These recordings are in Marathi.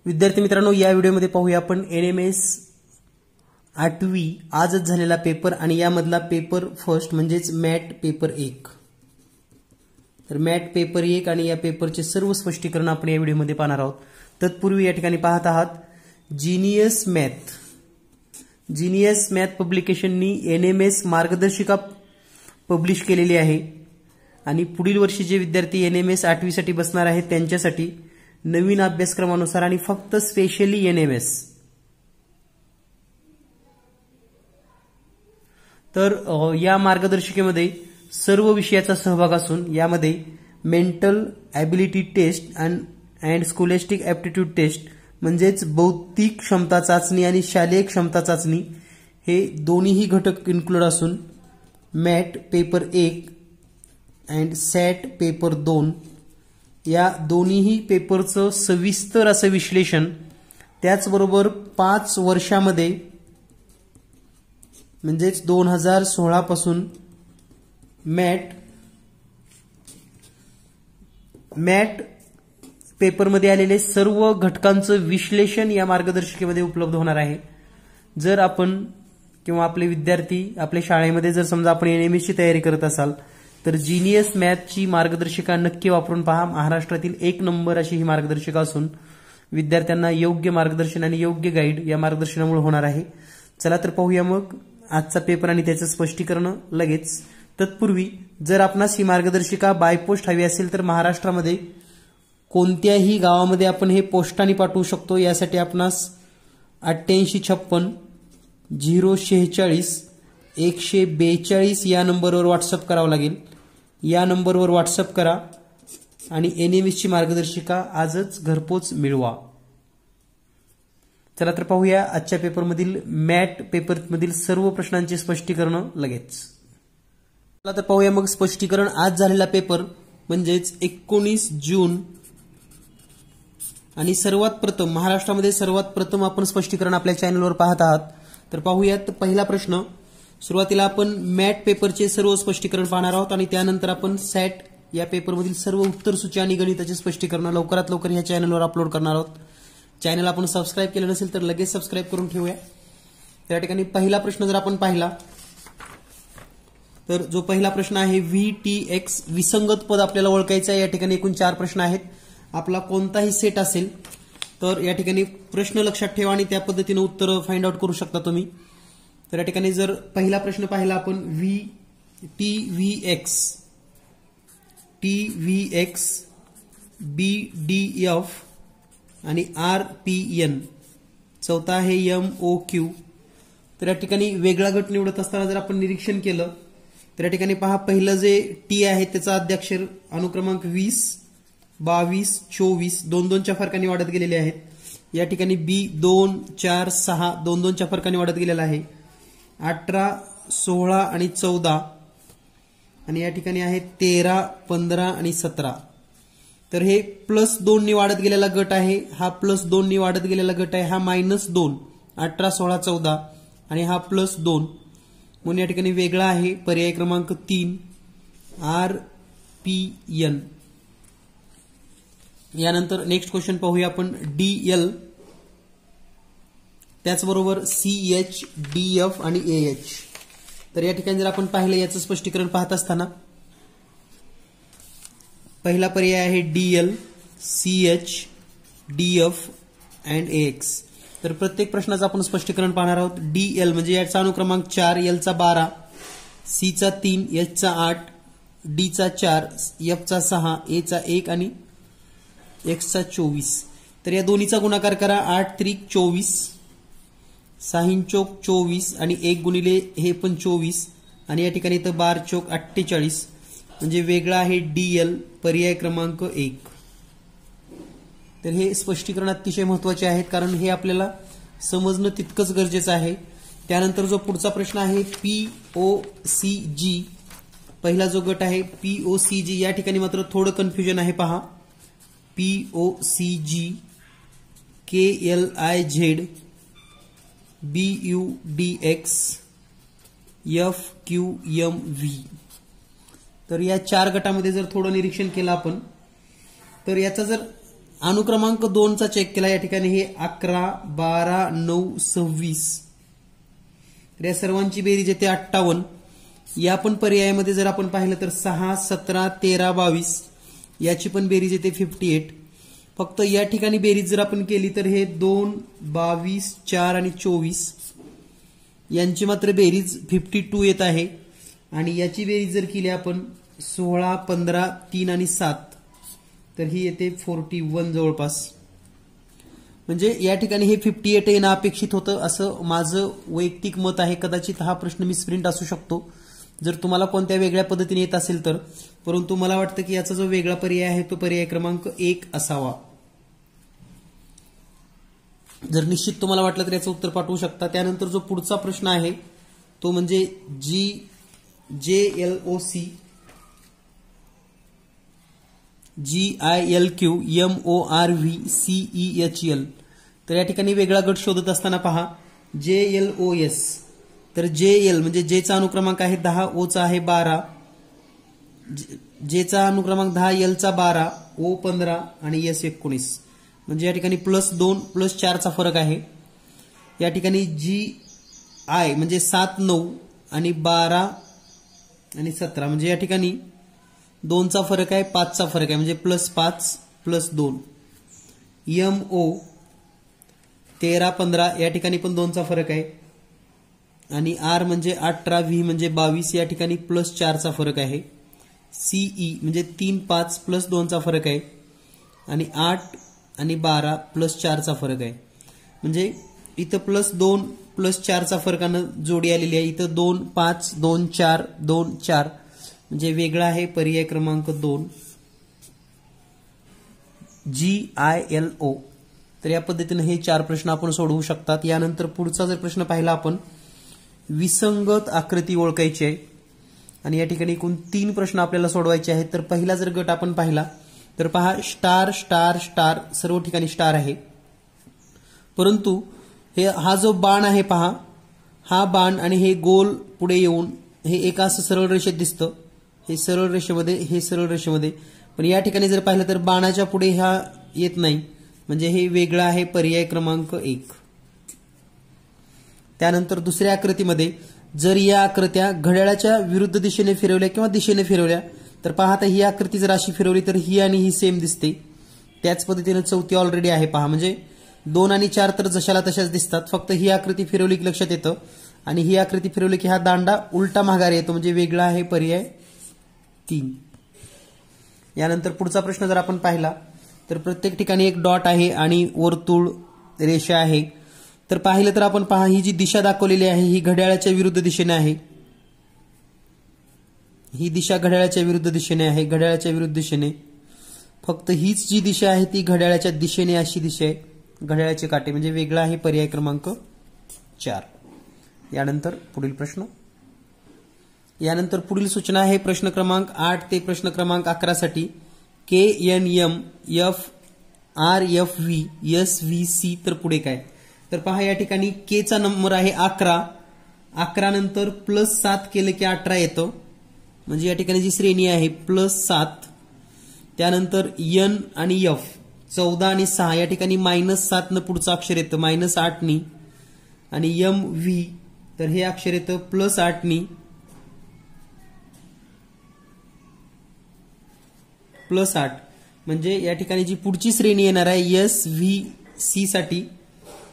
विद्यार्थी मित्रांनो, या व्हिडिओमध्ये पाहूया आपण एनएमएस 8वी आजच झालेला पेपर आणि यामधला पेपर फर्स्ट म्हणजेच मॅट पेपर 1। तर मॅट पेपर 1 आणि या पेपरचे सर्व स्पष्टीकरण आपण या व्हिडिओमध्ये पाहणार आहोत। तत्पूर्वी या ठिकाणी पाहत आहात जीनियस मॅथ पब्लिकेशननी एनएमएस मार्गदर्शिका पब्लिश केलेली आहे आणि पुढील वर्षी जे विद्यार्थी एनएमएस 8वी साठी बसणार आहेत त्यांच्यासाठी नवीन अभ्यासक्रमानुसार आणि फक्त स्पेशली एनएमएस। तर या मार्गदर्शिकेमध्ये सर्व विषयाचा सहभाग असून यामध्ये mental ability test and scholastic aptitude test म्हणजेच बौद्धिक क्षमता चाचणी आणि शालेय क्षमता चाचणी हे दोन्हीही घटक इन्क्लूड असून MAT paper 1 and SAT paper 2 या दोन्हीही पेपरचं सविस्तर असं विश्लेषण, त्याचबरोबर 5 वर्षामध्ये म्हणजेच 2016 पासून मॅट पेपरमध्ये आलेले सर्व घटकांचं विश्लेषण या मार्गदर्शिकेमध्ये उपलब्ध होणार आहे। जर आपण किंवा आपले विद्यार्थी आपल्या शाळेमध्ये जर समजा आपण एनएमएसची तयारी करत असाल तर जीनियस मॅथची मार्गदर्शिका नक्की वापरून पहा। महाराष्ट्रातील 1 नंबर अशी ही मार्गदर्शिका असून विद्यार्थ्यांना योग्य मार्गदर्शन आणि योग्य गाईड या मार्गदर्शनामुळे होणार आहे। चला तर पाहूया मग आजचा पेपर आणि त्याचं स्पष्टीकरण लगेच। तत्पूर्वी जर आपणास ही मार्गदर्शिका बाय पोस्ट हवी असेल तर महाराष्ट्रामध्ये कोणत्याही गावामध्ये आपण हे पोस्टाने पाठवू शकतो। यासाठी आपणास 8856 046 142 या नंबरवर व्हॉट्सअप करावं लागेल। या नंबरवर व्हॉट्सअप करा आणि एनएमएसची मार्गदर्शिका आजच घरपोच मिळवा। चला तर पाहूया आजच्या पेपरमधील मॅट पेपरमधील सर्व प्रश्नांचे स्पष्टीकरण लगेच। चला तर पाहूया मग स्पष्टीकरण। आज झालेला पेपर म्हणजेच 19 जून आणि सर्वात प्रथम महाराष्ट्रामध्ये सर्वात प्रथम आपण स्पष्टीकरण आपल्या चॅनलवर पाहत आहात। तर पाहूयात पहिला प्रश्न। सुरुवातीला आपण मॅट पेपरचे सर्व स्पष्टीकरण पाहणार आहोत आणि त्यानंतर आपण सॅट या पेपरमधील सर्व उत्तरसूची आणि गणिताचे स्पष्टीकरण लवकरात लवकर या चॅनलवर अपलोड करणार आहोत। चॅनल आपण सबस्क्राइब केलं नसेल तर लगेच सबस्क्राइब करून ठेवूया। त्या ठिकाणी पहिला प्रश्न जर आपण पाहिला तर जो पहिला प्रश्न आहे VTX विसंगत पद आपल्याला ओळखायचं आहे। या ठिकाणी एकूण 4 प्रश्न आहेत। आपला कोणताही सेट असेल तर या ठिकाणी प्रश्न लक्षात ठेवा आणि त्या पद्धतीने उत्तर फाइंड आउट करू शकता तुम्ही। तर या ठिकाणी जर पहिला प्रश्न पाहिला आपण TVX BDF आणि RPN, चौथा आहे MOQ। तर या ठिकाणी वेगळा गट निवडत असताना जर आपण निरीक्षण केलं तर या ठिकाणी पहा पहिलं जे टी आहे त्याचा आद्याक्षर अनुक्रमांक 20 22 24 2-2च्या फरकाने वाढत गेलेले आहेत। या ठिकाणी B 2 4 6 2-2च्या फरकाने वाढत गेलेला आहे। 18 16 आणि 14 आणि या ठिकाणी आहे 13 15 आणि 17। तर हे +2 ने वाढत गेलेला गट आहे, हा +2 ने वाढत गेलेला गट आहे, हा -2 18 16 14 आणि हा +2 म्हणून या ठिकाणी वेगळा आहे। पर्याय क्रमांक 3 RPN। यानंतर नेक्स्ट क्वेश्चन पाहूया आपण DL, त्याचबरोबर CH DF आणि AH। तर या ठिकाणी जर आपण पाहिलं याचं स्पष्टीकरण पाहत असताना पहिला पर्याय आहे DL CH DF and AX। तर प्रत्येक प्रश्नाचं आपण स्पष्टीकरण पाहणार आहोत। DL म्हणजे याचा अनुक्रमांक 4, L चा 12, C चा 3, H चा 8, D चा 4, F चा 6, A चा 1 आणि X चा 24। तर या दोन्हीचा गुणाकार करा। 8 त्रिक 24, 6 चौक 24 आणि 1 गुणिले हे पण 24 आणि या ठिकाणी इथं 12 चौक 48 म्हणजे वेगळा आहे DL पर्याय क्रमांक 1। तर हे स्पष्टीकरण अतिशय महत्त्वाचे आहेत कारण हे आपल्याला समजणं तितकंच गरजेचं आहे। त्यानंतर जो पुढचा प्रश्न आहे POCG, पहिला जो गट आहे POCG, या ठिकाणी मात्र थोडं कन्फ्युजन आहे पहा। POCG KLIZ BUDX FQMV। तर या 4 गटामध्ये जर थोडं निरीक्षण केलं आपण तर याचा जर अनुक्रमांक 2चा चेक केला, या ठिकाणी हे 11, 12, 9, 26, तर या सर्वांची बेरीज येते 58. या पण पर्यायामध्ये जर आपण पाहिलं तर 6, 17, 13, 22 याची पण बेरीज येते 58. फक्त या ठिकाणी बेरीज जर आपण केली तर हे 2, 22, 4 आणि 24 यांची मात्र बेरीज 52 येत आहे. आणि याची बेरीज जर केली आपण 16, 15, 3 आणि 7 तर ही येते 41 जवळपास. म्हणजे या ठिकाणी हे 58 येणं अपेक्षित होतं असं माझं वैयक्तिक मत आहे. कदाचित हा प्रश्न मिसप्रिंट असू शकतो जर तुम्हाला कोणत्या वेगळ्या पद्धतीने येत असेल तर, परंतु मला वाटतं की याचा जो वेगळा पर्याय आहे तो पर्याय क्रमांक 1 असावा. जर निश्चित तुम्हाला वाटलं तर याचं उत्तर पाठवू शकता. त्यानंतर जो पुढचा प्रश्न आहे तो म्हणजे JLOC GILQ MORVCEHL. तर या ठिकाणी वेगळा गट शोधत असताना पहा JLOS. तर JL म्हणजे जेचा अनुक्रमांक आहे 10, ओचा आहे 12, जेचा अनुक्रमांक 10, एलचा 12, ओ 15 आणि एस 19. म्हणजे या ठिकाणी +2 +4चा फरक आहे. या ठिकाणी GI म्हणजे 7, 9 आणि 12 आणि 17 म्हणजे या ठिकाणी 2चा फरक आहे, 5चा फरक आहे म्हणजे +5 +2. MO 13, 15 या ठिकाणी पण 2चा फरक आहे. आणि R म्हणजे 18, V म्हणजे 22 या ठिकाणी +4चा फरक आहे. CE म्हणजे 3, 5 +2चा फरक आहे. आणि 8 आणि 12 +4चा फरक आहे. म्हणजे इथं +2 +4चा फरकानं जोडी आलेली आहे. इथं 2, 5, 2, 4, 2, 4 म्हणजे वेगळा आहे पर्याय क्रमांक 2 GILO. तर या पद्धतीने हे 4 प्रश्न आपण सोडवू शकतात. यानंतर पुढचा जर प्रश्न पाहिला आपण विसंगत आकृती ओळखायची आहे आणि या ठिकाणी एकूण 3 प्रश्न आपल्याला सोडवायचे आहेत. तर पहिला जर गट आपण पाहिला तर पहा स्टार स्टार स्टार सर्व ठिकाणी स्टार आहे, परंतु हा जो बाण आहे पहा, हा बाण आणि हे गोल पुढे येऊन हे एका असं सरळ रेषेत दिसतं, हे सरळ रेषेमध्ये, हे सरळ रेषेमध्ये. पण या ठिकाणी जर पाहिलं तर बाणाच्या पुढे हा येत नाही, म्हणजे हे वेगळं आहे पर्याय क्रमांक 1. त्यानंतर दुसऱ्या आकृतीमध्ये जर या आकृत्या घड्याळाच्या विरुद्ध दिशेने फिरवल्या किंवा दिशेने फिरवल्या तर पहा आता ही आकृती जर अशी फिरवली तर ही आणि ही सेम दिसते. त्याच पद्धतीने चौथी ऑलरेडी आहे पहा, म्हणजे 2 आणि 4 तर जशाला तशाच दिसतात, फक्त ही आकृती फिरवली की लक्षात येतं आणि ही आकृती फिरवली की हा दांडा उलटा माघारी येतो, म्हणजे वेगळा आहे पर्याय 3. यानंतर पुढचा प्रश्न जर आपण पाहिला तर प्रत्येक ठिकाणी एक डॉट आहे आणि वर्तुळ रेषा आहे. तर पाहिलं तर आपण पहा ही जी दिशा दाखवलेली आहे ही घड्याळाच्या विरुद्ध दिशेने आहे. ही दिशा घड्याळाच्या विरुद्ध दिशेने आहे, घड्याळाच्या विरुद्ध दिशेने. फक्त हीच जी दिशा आहे ती घड्याळाच्या दिशेने अशी दिशा आहे, घड्याळाचे काटे, म्हणजे वेगळा आहे पर्याय क्रमांक 4. यानंतर पुढील प्रश्न. यानंतर पुढील सूचना आहे प्रश्न क्रमांक 8 ते प्रश्न क्रमांक 11 साठी KNM FRFV SVC. तर पुढे काय, तर पहा या ठिकाणी K चा नंबर आहे 11, 11 नंतर +7 केलं की 18 येतं, म्हणजे या ठिकाणी जी श्रेणी आहे +7. त्यानंतर N आणि F 14 आणि 6 या ठिकाणी -7 न पुढचं अक्षर येतं -8 नी. आणि MV तर हे अक्षर येतं +8 नी +8, म्हणजे या ठिकाणी जी पुढची श्रेणी येणार आहे SVC साठी,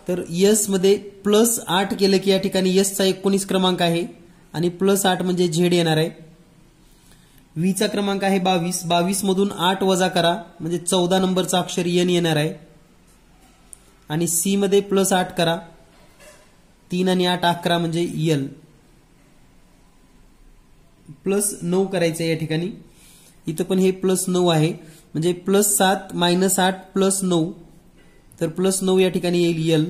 तर S मध्ये +8 केलं की या ठिकाणी S चा 19 क्रमांक आहे आणि +8 म्हणजे Z येणार आहे. V चा क्रमांक आहे 22, 22 मधून 8 वजा करा म्हणजे 14 नंबरचा अक्षर N येणार आहे. आणि C मध्ये +8 करा, 3 आणि 8 11 म्हणजे L. +9 करायचं या ठिकाणी, इथं पण हे +9 आहे, म्हणजे +7 -8 +9, तर +9 या ठिकाणी येईल L,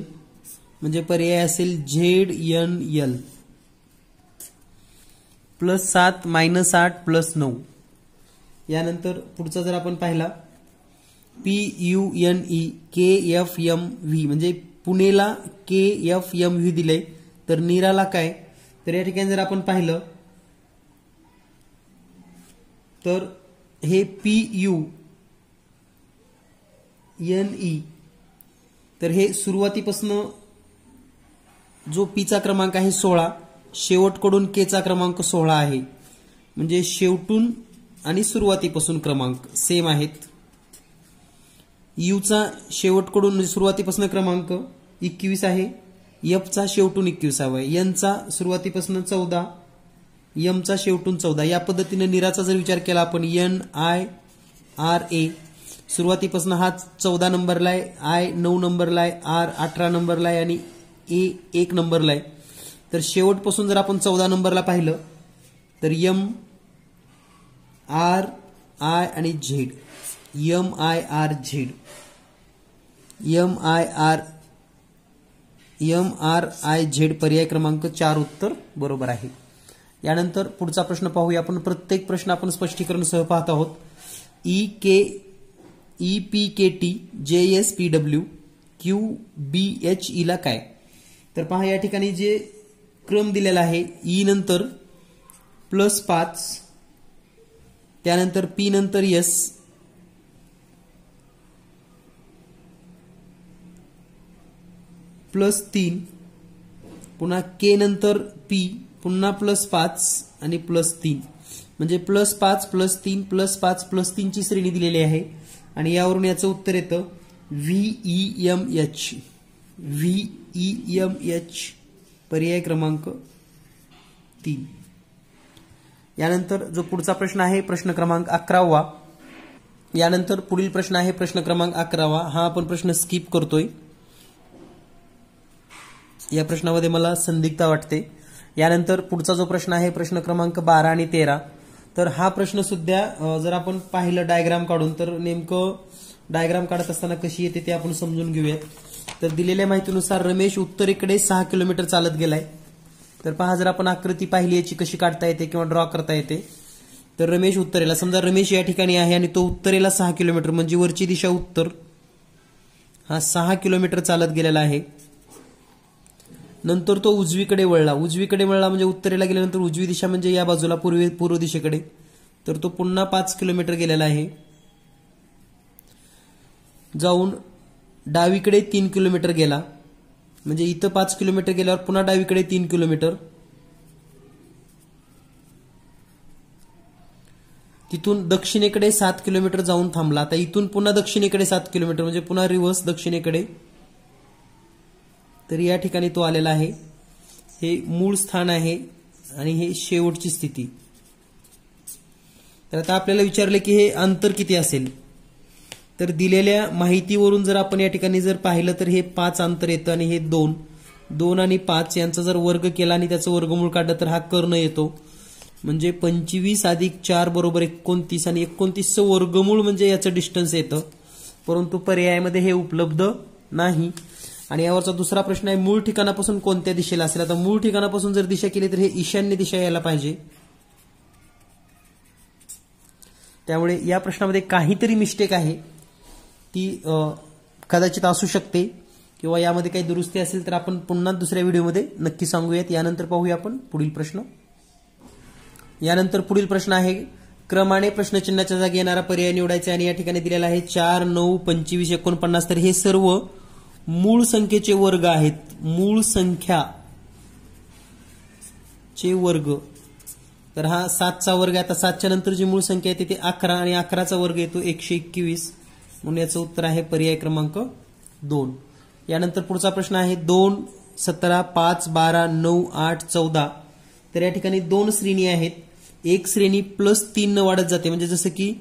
म्हणजे पर्याय असेल ZNL. +7 -8 +9. यानंतर पुढचा जर आपण पाहिला PUNE KFMV, म्हणजे पुणेला KFMV दिले, तर नीराला काय, तर या ठिकाणी जर आपण पाहिलं तर हे PU NE, तर हे सुरुवातीपासून जो पीचा क्रमांक आहे 16, शेवटकडून केचा क्रमांक 16 आहे, म्हणजे शेवटून आणि सुरुवातीपासून क्रमांक सेम आहेत. यूचा शेवटकडून म्हणजे सुरुवातीपासून क्रमांक 21 आहे, एफचा शेवटून 21 आहे, एनचा सुरुवातीपासून 14, एमचा शेवटून 14. या पद्धतीने नीराचा जर विचार केला आपण NIRA, सुरुवातीपासून हा 14 नंबरला आहे, आय 9 नंबरला आहे, आर 18 नंबरला आहे आणि ए 1 नंबरला आहे. तर शेवटपासून जर आपण 14 नंबरला पाहिलं तर एम आर आय आणि झेड, MIRZED पर्याय क्रमांक 4 उत्तर बरोबर आहे. यानंतर पुढचा प्रश्न पाहूया आपण. प्रत्येक प्रश्न आपण स्पष्टीकरण सह पाहत आहोत. EPKT JSPW QBHE ला काय? तर पहा या ठिकाणी जे क्रम दिलेला आहे, ई नंतर +5, त्यानंतर पी नंतर S, +3, पुन्हा के नंतर पी, पुन्हा +5 आणि +3, म्हणजे +5 +3 +5 +3 ची श्रेणी दिलेली आहे. आणि यावरून याचं उत्तर येतं VEMH पर्याय क्रमांक 3. यानंतर जो पुढचा प्रश्न आहे प्रश्न क्रमांक 11वा. यानंतर पुढील प्रश्न आहे प्रश्न क्रमांक 11वा. हा आपण प्रश्न स्किप करतोय, या प्रश्नामध्ये मला संदिग्धता वाटते. यानंतर पुढचा जो प्रश्न आहे प्रश्न क्रमांक 12 आणि 13. तर हा प्रश्न सुद्धा जर आपण पाहिलं डायग्राम काढून, तर नेमकं डायग्राम काढत असताना कशी येते ते आपण समजून घेऊयात. तर दिलेल्या माहितीनुसार रमेश उत्तरेकडे 6 किलोमीटर चालत गेलाय. तर पहा, जर आपण आकृती पाहिली याची कशी काढता येते किंवा ड्रॉ करता येते. तर रमेश उत्तरेला, समजा रमेश या ठिकाणी आहे आणि तो उत्तरेला 6 किलोमीटर, म्हणजे वरची दिशा उत्तर, हा 6 किलोमीटर चालत गेलेला आहे. नंतर तो उजवीकडे वळला म्हणजे उत्तरेला गेल्यानंतर उजवी दिशा म्हणजे या बाजूला पूर्व दिशेकडे. तर तो पुन्हा 5 किलोमीटर गेलेला आहे. जाऊन डावीकडे 3 किलोमीटर गेला, म्हणजे इथं 5 किलोमीटर गेल्यावर पुन्हा डावीकडे 3 किलोमीटर. तिथून दक्षिणेकडे 7 किलोमीटर जाऊन थांबला. आता इथून पुन्हा दक्षिणेकडे 7 किलोमीटर, म्हणजे पुन्हा रिव्हर्स दक्षिणेकडे. तर या ठिकाणी तो आलेला आहे. हे मूळ स्थान आहे आणि हे शेवटची स्थिती. तर आता आपल्याला विचारले की हे अंतर किती असेल. तर दिलेल्या माहितीवरून जर आपण या ठिकाणी जर पाहिलं तर हे 5 अंतर येतं आणि हे 2 आणि 5 यांचा जर वर्ग केला आणि त्याचं वर्गमूळ काढलं तर हा कर्ण येतो. म्हणजे 25 + 4 = 29 आणि 29चं वर्गमूळ म्हणजे याचं डिस्टन्स येतं. परंतु पर्यायामध्ये हे उपलब्ध नाही. आणि यावरचा दुसरा प्रश्न आहे, मूळ ठिकाणापासून कोणत्या दिशेला असेल. आता मूळ ठिकाणापासून जर दिशा केली तर हे ईशान्य दिशा यायला पाहिजे. त्यामुळे या प्रश्नामध्ये काहीतरी मिस्टेक आहे, ती कदाचित असू शकते, किंवा यामध्ये काही दुरुस्ती असेल तर आपण पुन्हा दुसऱ्या व्हिडिओमध्ये नक्की सांगूयात. यानंतर पाहूया आपण पुढील प्रश्न. यानंतर पुढील प्रश्न आहे, क्रमाने प्रश्नचिन्हाच्या जागी येणारा पर्याय निवडायचा आणि या ठिकाणी दिलेला आहे 4, 9, 25, 49. तर हे सर्व मूळ संख्येचे वर्ग आहेत. मूळ संख्याचे वर्ग. तर हा 7चा वर्ग आहे. आता 7च्या नंतर जी मूळ संख्या येते ते 11 आणि 11चा वर्ग येतो 121. म्हणून याचं उत्तर आहे पर्याय क्रमांक 2. यानंतर पुढचा प्रश्न आहे 2, 17, 5, 12, 9, 8, 14. तर या ठिकाणी 2 श्रेणी आहेत. एक श्रेणी +3 न वाढत जाते, म्हणजे जसं की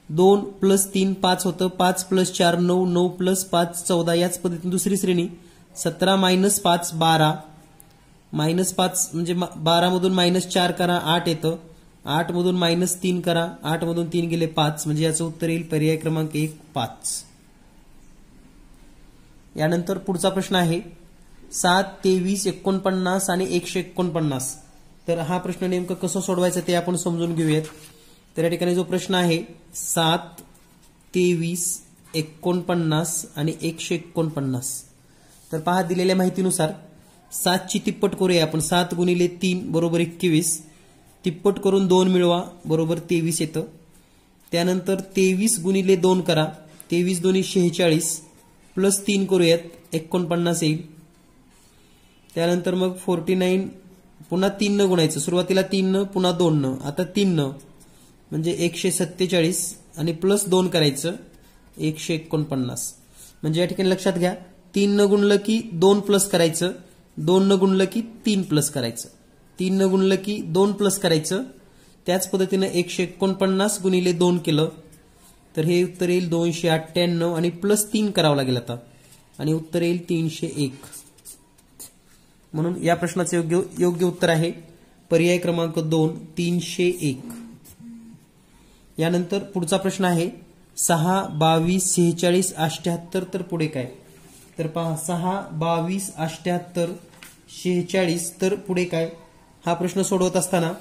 2 + 3 5 होतं, 5 + 4 9, 9 + 5 14. याच पद्धतीने दुसरी श्रेणी 17 - 5 12, -5 म्हणजे 12 मधून -4 करा 8 येतं, 8 मधून -3 करा, 8 मधून 3 गेले 5, म्हणजे याचं उत्तर येईल पर्याय क्रमांक 1 5. यानंतर पुढचा प्रश्न आहे 7, 23, 49 आणि 149. तर हा प्रश्न नेमकं कसं सोडवायचं ते आपण समजून घेऊयात. तर या ठिकाणी जो प्रश्न आहे 7, 23, 49 आणि 149. तर पहा, दिलेल्या माहितीनुसार 7ची तिप्पट करूया आपण. 7 × 3 = 21. तिप्पट करून 2 मिळवा बरोबर 23 येतं. त्यानंतर 23 × 2 करा, 23 दोन्ही 46 प्लस 3 करूयात 49 येईल. त्यानंतर मग 49 पुन्हा 3 न गुणायचं, सुरुवातीला 3 न पुन्हा 2 न आता 3 न म्हणजे 147 आणि प्लस 2 करायचं 149. म्हणजे या ठिकाणी लक्षात घ्या 3 न गुणलं की 2 प्लस करायचं, 2 न गुणलं की 3 प्लस करायचं, 3 न गुणलं की 2 प्लस करायचं. त्याच पद्धतीनं 149 गुणिले 2 केलं तर हे उत्तर येईल 298 आणि प्लस 3 करावं लागेल आता आणि उत्तर येईल 301. म्हणून या प्रश्नाचं योग्य उत्तर आहे पर्याय क्रमांक 2 301. यानंतर पुढचा प्रश्न आहे 6, 22, 46, 78 तर पुढे काय? तर पहा 6, 22, 78, 46 तर पुढे काय? हा प्रश्न सोडवत असताना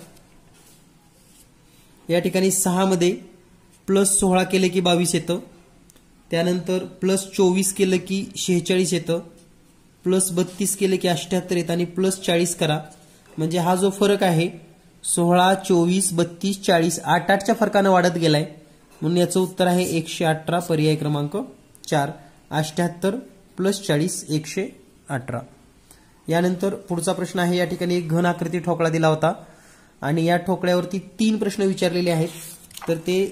या ठिकाणी 6 मध्ये प्लस 16 केले की 22 येतं, त्यानंतर प्लस 24 केलं की 46 येतं, प्लस 32 केले की 78 येतं आणि प्लस 40 करा म्हणजे हा जो फरक आहे 16, 24, 32, 40 8-8च्या फरकानं वाढत गेलाय. म्हणून याचं उत्तर आहे 118 पर्याय क्रमांक 4. 78 प्लस 40 118. यानंतर पुढचा प्रश्न आहे या ठिकाणी एक घन आकृती ठोकळा दिला होता आणि या ठोकळ्यावरती 3 प्रश्न विचारलेले आहेत. तर ते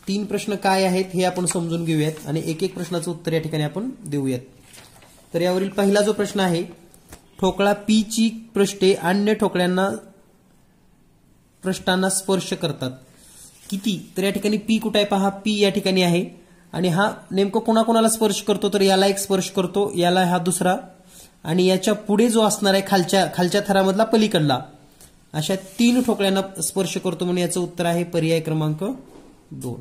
3 प्रश्न काय आहेत हे आपण समजून घेऊयात आणि एक एक प्रश्नाचं उत्तर या ठिकाणी आपण देऊयात. तर यावरील पहिला जो प्रश्न आहे ठोकळा पी ची पृष्ठे अन्य पृष्ठांना स्पर्श करतात किती? तर या ठिकाणी पी कुठे आहे पहा, पी या ठिकाणी आहे आणि हा नेमकं कोणाकोणाला स्पर्श करतो तर याला एक स्पर्श करतो, याला हा दुसरा आणि याच्या पुढे जो असणार आहे खालच्या थरामधला पलीकडला, अशा 3 ठोकळ्यांना स्पर्श करतो म्हणून याचं उत्तर आहे पर्याय क्रमांक 2.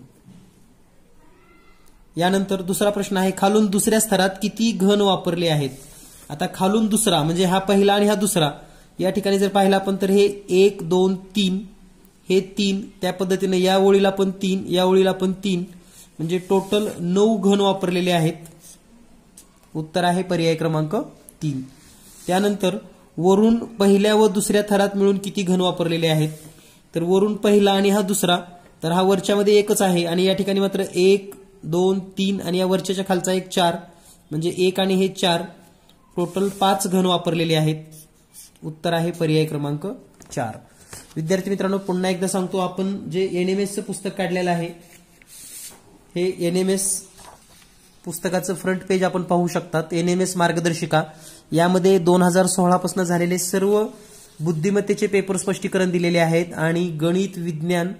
यानंतर दुसरा प्रश्न आहे खालून दुसऱ्या स्तरात किती घन वापरले आहेत? आता खालून दुसरा म्हणजे हा पहिला आणि हा दुसरा, या ठिकाणी जर पाहिला आपण तर हे 1 2 3 हे 3, त्या पद्धतीने या ओळीला पण 3, या ओळीला पण 3 म्हणजे टोटल 9 घन वापरलेले आहेत. उत्तर आहे पर्याय क्रमांक 3. त्यानंतर वरून पहिल्या व दुसऱ्या थरात मिळून किती घन वापरलेले आहेत? तर वरून पहिला आणि हा दुसरा, तर हा वरच्यामध्ये एकच आहे आणि या ठिकाणी मात्र 1 2 3 आणि या वरच्याच्या खालचा एक 4 म्हणजे 1 आणि हे 4 टोटल 5 घन वापरलेले आहेत. उत्तर आहे पर्याय क्रमांक 4. विद्यार्थी मित्रांनो पुन्हा एकदा सांगतो, आपण जे एनएमएसचं पुस्तक काढलेलं आहे हे एनएमएस पुस्तकाचं फ्रंट पेज आपण पाहू शकतात. एनएमएस मार्गदर्शिका यामध्ये 2016 पासून झालेले सर्व बुद्धिमत्तेचे पेपर स्पष्टीकरण दिलेले आहेत आणि गणित, विज्ञान,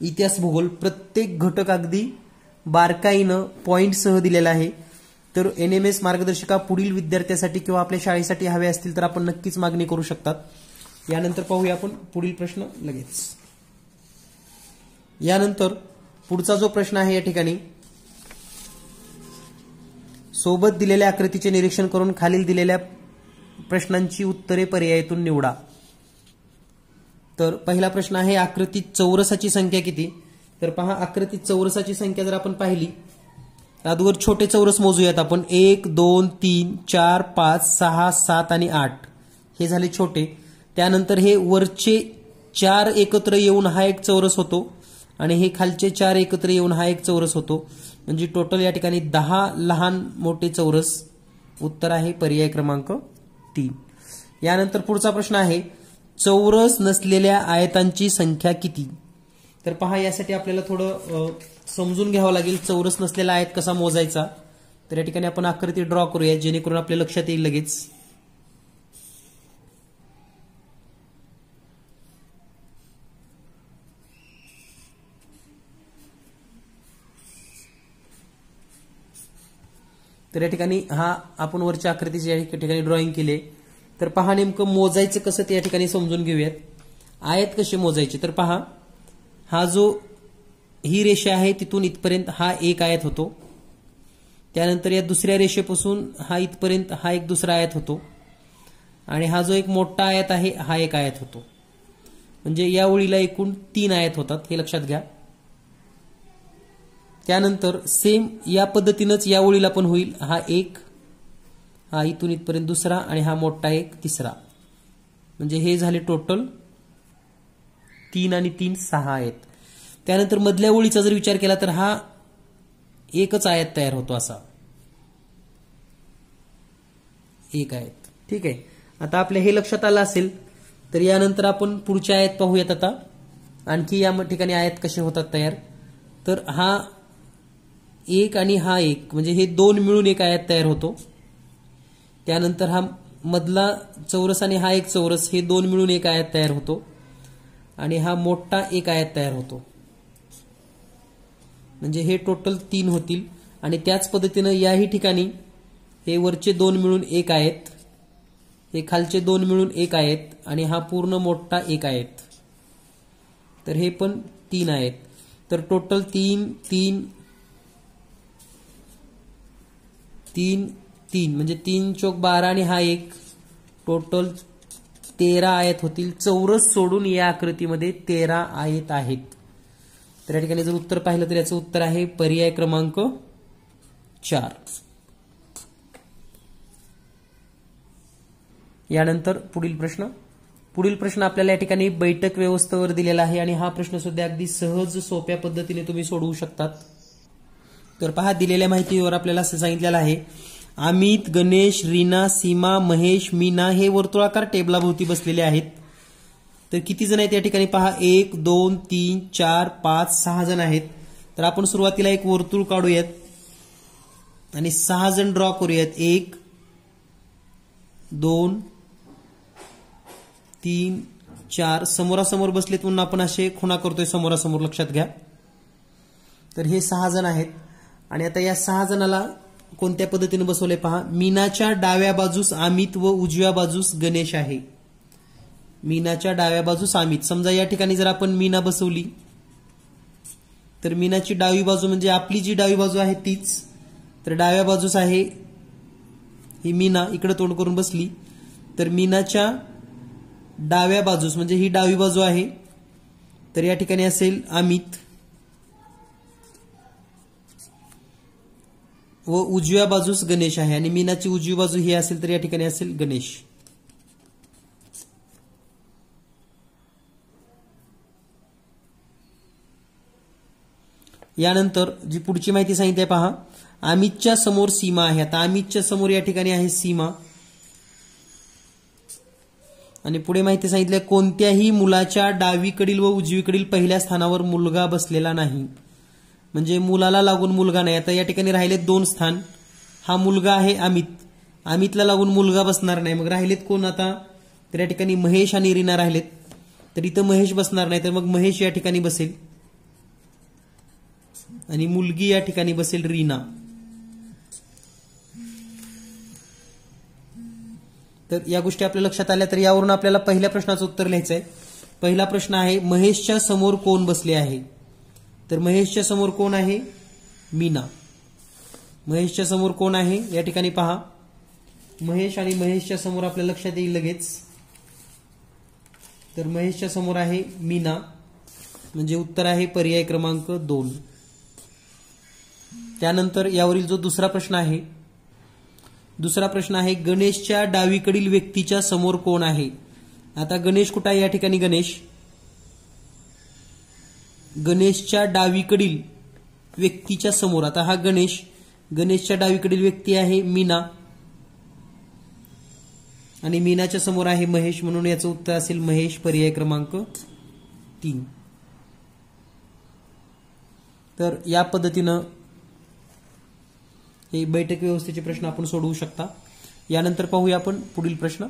इतिहास, भूगोल प्रत्येक घटक अगदी बारकाईनं पॉइंटसह दिलेला आहे. तर एनएमएस मार्गदर्शिका पुढील विद्यार्थ्यासाठी किंवा आपल्या शाळेसाठी हवे असतील तर आपण नक्कीच मागणी करू शकतात. यानंतर पाहूया आपण पुढील प्रश्न लगेच. यानंतर पुढचा जो प्रश्न आहे या ठिकाणी सोबत दिलेल्या आकृतीचे निरीक्षण करून खालील दिलेल्या प्रश्नांची उत्तरे पर्यायातून निवडा. तर पहिला प्रश्न आहे आकृतीत चौरसाची संख्या किती? तर पहा आकृतीत चौरसाची संख्या जर आपण पाहिली अगोदर छोटे चौरस मोजूयात आपण. 1 2 3 4 5 6 7 आणि 8 हे झाले छोटे. त्यानंतर हे वरचे 4 एकत्र येऊन हा एक चौरस होतो आणि हे खालचे 4 एकत्र येऊन हा एक चौरस होतो म्हणजे टोटल या ठिकाणी 10 लहान मोठे चौरस. उत्तर आहे पर्याय क्रमांक 3. यानंतर पुढचा प्रश्न आहे चौरस नसलेल्या आयतांची संख्या किती? तर पहा यासाठी आपल्याला थोडं समजून घ्यावं लागेल चौरस नसलेला आयत कसा मोजायचा. तर या ठिकाणी आपण आकृती ड्रॉ करूया जेणेकरून आपल्या लक्षात येईल लगेच. तर या ठिकाणी हा आपण वरच्या आकृतीची या ठिकाणी ड्रॉइंग केले. तर पहा नेमकं मोजायचं कसं ते या ठिकाणी समजून घेऊयात. आयत कशी मोजायची? तर पहा हा जो ही रेषा आहे तिथून इथपर्यंत हा एक आयत होतो. त्यानंतर या दुसऱ्या रेषेपासून हा इथपर्यंत हा एक दुसरा आयत होतो आणि हा जो एक मोठा आयत आहे हा एक आयत होतो. म्हणजे या ओळीला एकूण 3 आयत होतात हे लक्षात घ्या. त्यानंतर सेम या पद्धतीनंच या ओळीला पण होईल. हा एक, हा इथून इथपर्यंत दुसरा आणि हा मोठा एक तिसरा. म्हणजे हे झाले टोटल 3 आणि 3 6 आहेत. त्यानंतर मधल्या ओळीचा जर विचार केला तर हा एकच आयत तयार होतो असा एक आयत. ठीक आहे. आता आपल्या हे लक्षात आलं असेल तर यानंतर आपण पुढचे आयत पाहूयात. आता आणखी या ठिकाणी आयत कसे होतात तयार. तर हा एक आणि हा एक म्हणजे हे दोन मिळून एक आयत तयार होतो. त्यानंतर हा मधला चौरस आणि हा एक चौरस हे दोन मिळून एक आयत तयार होतो आणि हा मोठा एक आयत तयार होतो. म्हणजे हे टोटल 3 होतील. आणि त्याच पद्धतीनं याही ठिकाणी हे वरचे दोन मिळून एक आयत, हे खालचे दोन मिळून एक आयत आणि हा पूर्ण मोठा एक आयत. तर हे पण 3 आहेत. तर टोटल 3 3 3 3 म्हणजे 3 चौक 12 आणि हा एक टोटल 13 आयत होतील. चौरस सोडून या आकृतीमध्ये 13 आयत आहेत. तर या ठिकाणी जर उत्तर पाहिलं तर याचं उत्तर आहे पर्याय क्रमांक 4. यानंतर पुढील प्रश्न आपल्याला या ठिकाणी बैठक व्यवस्थेवर दिलेला आहे आणि हा प्रश्न सुद्धा अगदी सहज सोप्या पद्धतीने तुम्ही सोडवू शकतात. तर पहा, दिलेल्या माहितीवर आपल्याला असं सांगितलेलं आहे, अमित, गणेश, रीना, सीमा, महेश, मीना हे वर्तुळाकार टेबलाभोवती बसलेले आहेत. तर किती जण आहेत या ठिकाणी पहा, 1 2 3 4 5 6 जण आहेत. तर आपण सुरुवातीला एक वर्तुळ काढूयात आणि 6 जण ड्रॉ करूयात. 1 2 3 4 समोरासमोर बसलेत म्हणून आपण असे खुणा करतोय समोरासमोर, लक्षात घ्या. तर हे 6 जण आहेत आणि आता या 6 जणाला कोणत्या पद्धतीने बसवले पहा. मीनाच्या डाव्या बाजूस अमित व उजव्या बाजूस गणेश आहे. मीनाच्या डाव्या बाजूस अमित. समजा या ठिकाणी जर आपण मीना बसवली तर मीनाची डावी बाजू म्हणजे आपली जी डावी बाजू आहे तीच. तर डाव्या बाजूस आहे ही मीना, इकडे तोंड करून बसली. तर मीनाच्या डाव्या बाजूस म्हणजे ही डावी बाजू आहे. तर या ठिकाणी असेल अमित व उजव्या बाजूस गणेश आहे आणि मीनाची उजवी बाजू ही असेल तर या ठिकाणी असेल गणेश. यानंतर जी पुढची माहिती सांगितली आहे पहा, अमितच्या समोर सीमा आहे. आता अमितच्या समोर या ठिकाणी आहे सीमा आणि पुढे माहिती सांगितली आहे, कोणत्याही मुलाच्या डावीकडील व उजवीकडील पहिल्या स्थानावर मुलगा बसलेला नाही. म्हणजे मुलाला लागून मुलगा नाही. आता या ठिकाणी राहिलेत 2 स्थान. हा मुलगा आहे अमित, अमितला लागून मुलगा बसणार नाही. मग राहिलेत कोण आता, तर या ठिकाणी महेश आणि रीना राहिलेत. तर इथं महेश बसणार नाही, तर मग महेश या ठिकाणी बसेल आणि मुलगी या ठिकाणी बसेल रीना. तर या गोष्टी आपल्या लक्षात आल्या. तर यावरून आपल्याला पहिल्या प्रश्नाचं उत्तर लिहायचं आहे. पहिला प्रश्न आहे, महेशच्या समोर कोण बसले आहे. तर महेशच्या समोर कोण आहे, मीना. महेशच्या समोर कोण आहे या ठिकाणी पहा, महेश आणि महेशच्या समोर आपल्या लक्षात येईल लगेच. तर महेशच्या समोर आहे मीना, म्हणजे उत्तर आहे पर्याय क्रमांक 2. त्यानंतर यावरील जो दुसरा प्रश्न आहे, गणेशच्या डावीकडील व्यक्तीच्या समोर कोण आहे. आता गणेश कुठं आहे या ठिकाणी, गणेशच्या डावीकडील व्यक्तीच्या समोर. आता हा गणेशच्या डावीकडील व्यक्ती आहे मीना आणि मीनाच्या समोर आहे महेश, म्हणून याचं उत्तर असेल महेश, पर्याय क्रमांक 3. तर या पद्धतीनं हे बैठक व्यवस्थेचे प्रश्न आपण सोडवू शकता. यानंतर पाहूया आपण पुढील प्रश्न.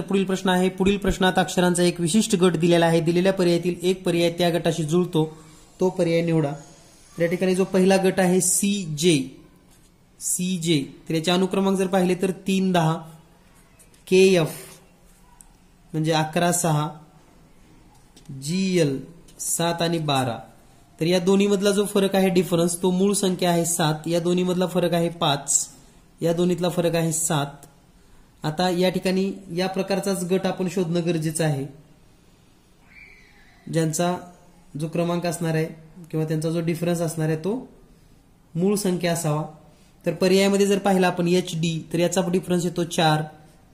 पुढील प्रश्न आहे, पुढील प्रश्नात अक्षरांचा एक विशिष्ट गट दिलेला आहे. दिलेल्या पर्यायातील एक पर्याय त्या गटाशी जुळतो, तो पर्याय निवडा. तर या ठिकाणी जो पहिला गट आहे CJ, तर याचे अनुक्रमांक जर पाहिले तर 3 10, KF म्हणजे 11 6, GL 7 आणि 12. तर या दोन्ही मधला जो फरक आहे डिफरन्स, तो मूळ संख्या आहे 7. या दोन्ही मधला फरक आहे 5. या दोन्हीतला फरक आहे 7. आता या ठिकाणी या प्रकारचाच गट आपण शोधणं गरजेचं आहे, ज्यांचा जो क्रमांक असणार आहे किंवा त्यांचा जो डिफरन्स असणार आहे तो मूळ संख्या असावा. तर पर्यायामध्ये जर पाहिला आपण HD, तर याचा डिफरन्स येतो 4.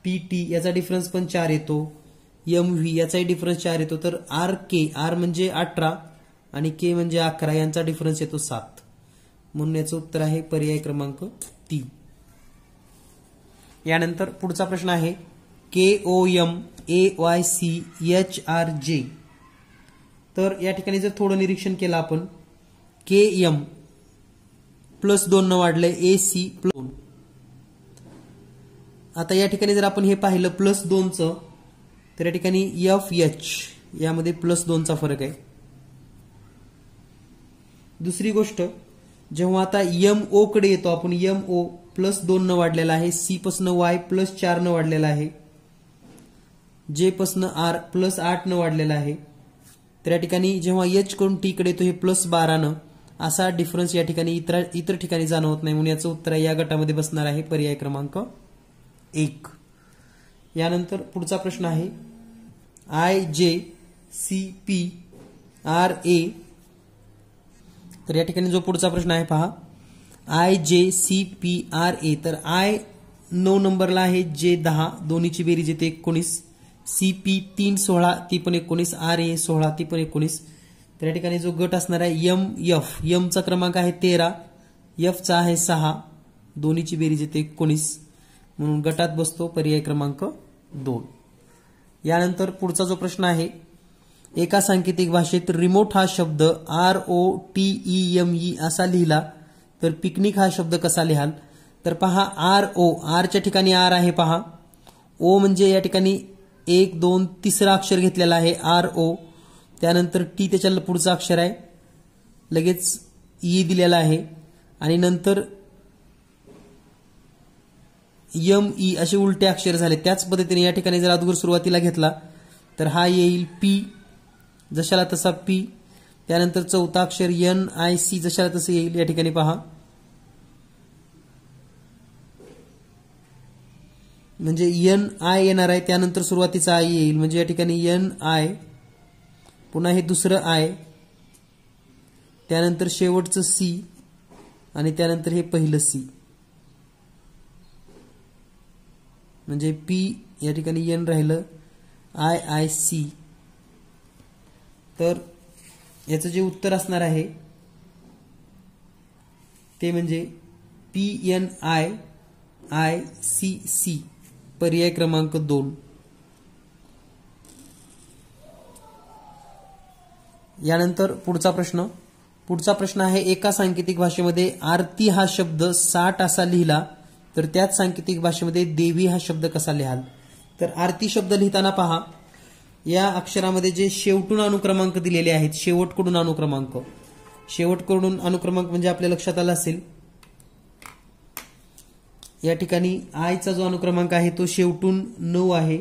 PT याचा डिफरन्स पण 4 येतो. MV याचाही डिफरन्स 4 येतो. तर RK, R म्हणजे 18 आणि के म्हणजे 11 यांचा डिफरन्स येतो 7. म्हणून याचं उत्तर आहे पर्याय क्रमांक 3. यानंतर पुढचा प्रश्न आहे KOMAYCHRJ. तर या ठिकाणी जर थोडं निरीक्षण केलं आपण, KM +2 न वाढलंय, AC +2. आता या ठिकाणी जर आपण हे पाहिलं +2चं, तर या ठिकाणी FH यामध्ये +2चा फरक आहे. दुसरी गोष्ट, जेव्हा आता MO कडे येतो आपण, MO +2 न वाढलेला आहे, C पासून Y +4 न वाढलेला आहे, J पासून R +8 न वाढलेला आहे. तर या ठिकाणी जेव्हा H कडून T कडे येतो हे +12 न, असा डिफरन्स या ठिकाणी इतर ठिकाणी जाणवत नाही. म्हणून याचं उत्तर या गटामध्ये बसणार आहे पर्याय क्रमांक 1. यानंतर पुढचा प्रश्न आहे IJCPRA. तर या ठिकाणी जो पुढचा प्रश्न आहे पहा, IJCPRA. तर I 9 नंबरला आहे, J 10, दोन्हीची बेरीज येते 19, CP 3 16 ती पण 19, RA 16 ती पण 19. तर या ठिकाणी जो गट असणार आहे MF, M चा क्रमांक आहे 13, F चा आहे 6, दोन्हीची बेरीज येते 19. म्हणून गटात बसतो पर्याय क्रमांक 2. यानंतर पुढचा जो प्रश्न आहे, एका सांकेतिक भाषेत रिमोट हा शब्द ROTEME असा लिहिला तर पिकनिक हा शब्द कसा लिहाल? तर पहा, RO, R च्या ठिकाणी R आहे पहा, O म्हणजे या ठिकाणी 1 2 तिसरा अक्षर घेतलेला आहे RO, त्यानंतर T त्याच्या पुढचा अक्षर आहे, लगेच E दिलेला आहे आणि नंतर ME असे उलटे अक्षर झाले. त्याच पद्धतीने या ठिकाणी जर अगोदर सुरुवातीला घेतला तर हा येईल P, जशाला तसा P, त्यानंतर चौथा अक्षर NIC जशाला तसं येईल. या ठिकाणी पहा, म्हणजे NI येणार आहे, त्यानंतर सुरुवातीचा I येईल, म्हणजे या ठिकाणी NI, पुन्हा हे दुसरं I, त्यानंतर शेवटचं C आणि त्यानंतर हे पहिलं C, म्हणजे P या ठिकाणी N राहिलं, IIC. तर याचं जे उत्तर असणार आहे ते म्हणजे PNIICC, पर्याय क्रमांक 2. यानंतर पुढचा प्रश्न आहे, एका सांकेतिक भाषेमध्ये आरती हा शब्द 60 असा लिहिला तर त्याच सांकेतिक भाषेमध्ये देवी हा शब्द कसा लिहाल? तर आरती शब्द लिहिताना पहा, या अक्षरामध्ये जे शेवटून अनुक्रमांक दिलेले आहेत, शेवटकडून अनुक्रमांक म्हणजे आपल्या लक्षात आलं असेल, या ठिकाणी आय चा जो अनुक्रमांक आहे तो शेवटून 9 आहे,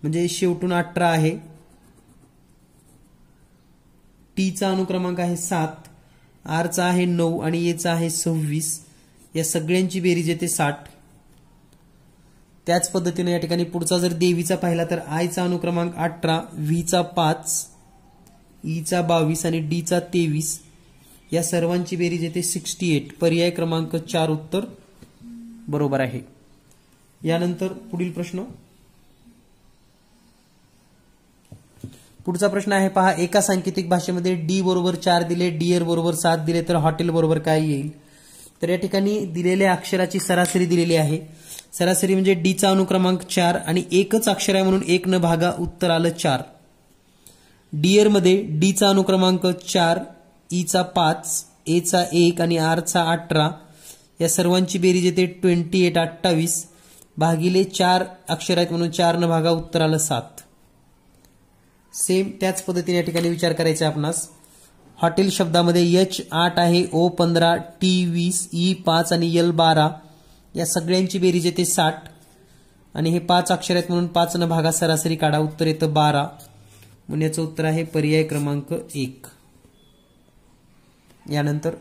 म्हणजे शेवटून 18 आहे. टी चा अनुक्रमांक आहे 7, आर चा आहे 9 आणि ए चा आहे 26. या सगळ्यांची बेरीज येते 60. त्याच पद्धतीने या ठिकाणी पुढचा जर देवीचा पाहिला तर आय चा अनुक्रमांक 18, व्ही चा 5, ई चा 22 आणि डी चा 23. या सर्वांची बेरीज येते 68. पर्याय क्रमांक 4 उत्तर बरोबर आहे. यानंतर पुढचा प्रश्न आहे पहा, एका सांकेतिक भाषेमध्ये डी बरोबर 4 दिले, डिअर बरोबर 7 दिले तर हॉटेल बरोबर काय येईल? तर या ठिकाणी दिलेल्या अक्षराची सरासरी दिलेली आहे. सरासरी म्हणजे डी चा अनुक्रमांक 4 आणि एकच अक्षर आहे म्हणून 1 न भागा उत्तर आलं 4. डिअर मध्ये डी चा अनुक्रमांक 4, ई चा 5, ए चा 1 आणि आर चा 18. या सर्वांची बेरीज येते 28 भागिले 4 अक्षर आहेत म्हणून 4 न भागा उत्तर आलं 7. सेम त्याच पद्धतीने या ठिकाणी विचार करायचा आहे आपणास. हॉटेल शब्दामध्ये H 8 आहे, O 15, T 20, E 5 आणि L 12. या सगळ्यांची बेरीज येते 60 आणि हे 5 अक्षर आहेत म्हणून 5 न भागा सरासरी काढा, उत्तर येतं 12. म्हणून याचं उत्तर आहे पर्याय क्रमांक 1. यानंतर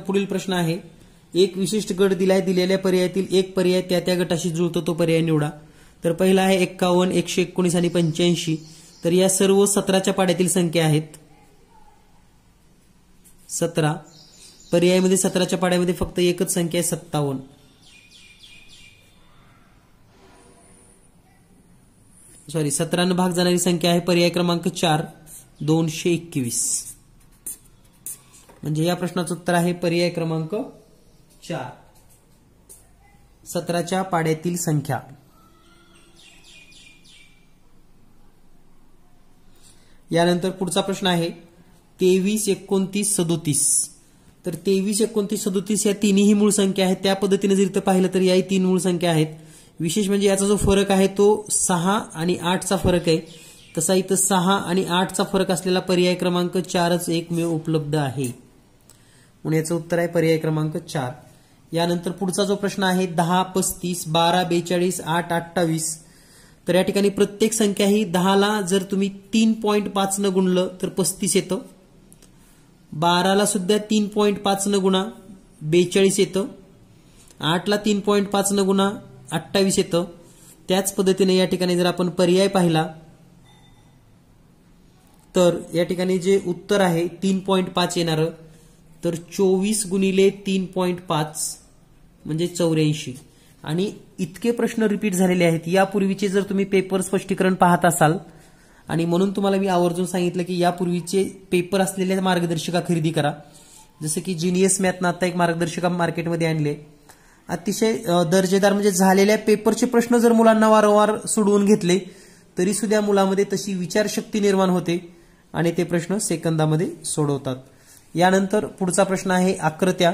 पुढील प्रश्न आहे, एक विशिष्ट गट दिलाय, दिलेल्या पर्यायातील एक पर्याय त्या गटाशी जुळतो तो पर्याय निवडा. तर पहिला आहे 51, 119 आणि 85. तर या सर्व 17च्या पाड्यातील संख्या आहेत. 17 पर्यायामध्ये 17च्या पाड्यामध्ये फक्त एकच संख्या आहे 57. सॉरी 17 न भाग जाणारी संख्या आहे पर्याय क्रमांक 4. 221. म्हणजे या प्रश्नाचं उत्तर आहे पर्याय क्रमांक 4. 17च्या पाड्यातील संख्या. यानंतर पुढचा प्रश्न आहे 23, 29, 37. तर 23, 29, 37 या तिन्ही मूळ संख्या आहेत. त्या पद्धतीने जर इथं पाहिलं तर याही 3 मूळ संख्या आहेत. विशेष म्हणजे याचा जो फरक आहे तो 6 आणि 8चा फरक आहे. तसा इथं 6 आणि 8चा फरक असलेला पर्याय क्रमांक 4च एकमेव उपलब्ध आहे. म्हणून याचं उत्तर आहे पर्याय क्रमांक 4. यानंतर पुढचा जो प्रश्न आहे 10, 35, 12, 42, 8, 28. तर या ठिकाणी प्रत्येक संख्या ही 10ला जर तुम्ही 3.5 न गुणलं तर 35 येतं. 12ला सुद्धा 3.5 न गुणा 42 येतं. 8ला 3.5 न गुणा 28 येतं. त्याच पद्धतीने या ठिकाणी जर आपण पर्याय पाहिला तर या ठिकाणी जे उत्तर आहे 3.5 येणारं तर 24 गुणिले 3.5 म्हणजे 84. आणि इतके प्रश्न रिपीट झालेले आहेत. यापूर्वीचे जर तुम्ही पेपर स्पष्टीकरण पाहत असाल आणि म्हणून तुम्हाला मी आवर्जून सांगितलं की यापूर्वीचे पेपर असलेल्या मार्गदर्शिका खरेदी करा. जसं की जीनियस मॅथनं आता एक मार्गदर्शिका मार्केटमध्ये आणले. अतिशय दर्जेदार म्हणजे झालेल्या पेपरचे प्रश्न जर मुलांना वारंवार सोडवून घेतले तरी सुद्धा मुलामध्ये तशी विचारशक्ती निर्माण होते आणि ते प्रश्न सेकंदामध्ये सोडवतात. यानंतर पुढचा प्रश्न आहे आकृत्या.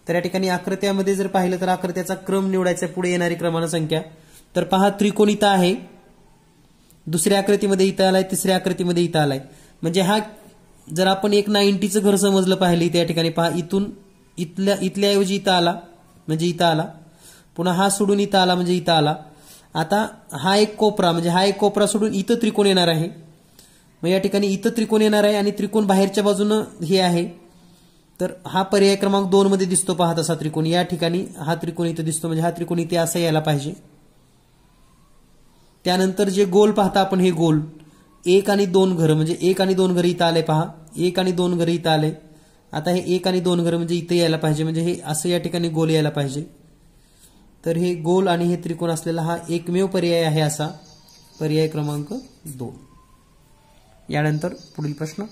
तर या ठिकाणी आकृत्यामध्ये जर पाहिलं तर आकृत्याचा क्रम निवडायचा, पुढे येणारी क्रमांक संख्या. तर पहा त्रिकोण इथं आहे, दुसऱ्या आकृतीमध्ये इथं आलाय, तिसऱ्या आकृतीमध्ये इथं आलाय. म्हणजे हा जर आपण एक 90चं घर समजलं पाहिलं त्या ठिकाणी पहा इथून इथल्याऐवजी इथं आला म्हणजे इथं आला, पुन्हा हा सोडून इथं आला म्हणजे इथं आला. आता हा एक कोपरा म्हणजे हा एक कोपरा सोडून इथं त्रिकोण येणार आहे. मग या ठिकाणी इथं त्रिकोण येणार आहे आणि त्रिकोण बाहेरच्या बाजूनं हे आहे. तर हा पर्याय क्रमांक 2 मध्ये दिसतो पहा तसा त्रिकोण. या ठिकाणी हा त्रिकोण इथं दिसतो म्हणजे हा त्रिकोण इथे असा यायला पाहिजे. त्यानंतर जे गोल पाहता आपण हे गोल 1 आणि 2 घर म्हणजे 1 आणि 2 घर इथं आले पहा, 1 आणि 2 घर इथं आले. आता हे 1 आणि 2 घर म्हणजे इथं यायला पाहिजे, म्हणजे हे असं या ठिकाणी गोल यायला पाहिजे. तर हे गोल आणि हे त्रिकोण असलेला हा एकमेव पर्याय आहे असा पर्याय क्रमांक 2. यानंतर पुढील प्रश्न.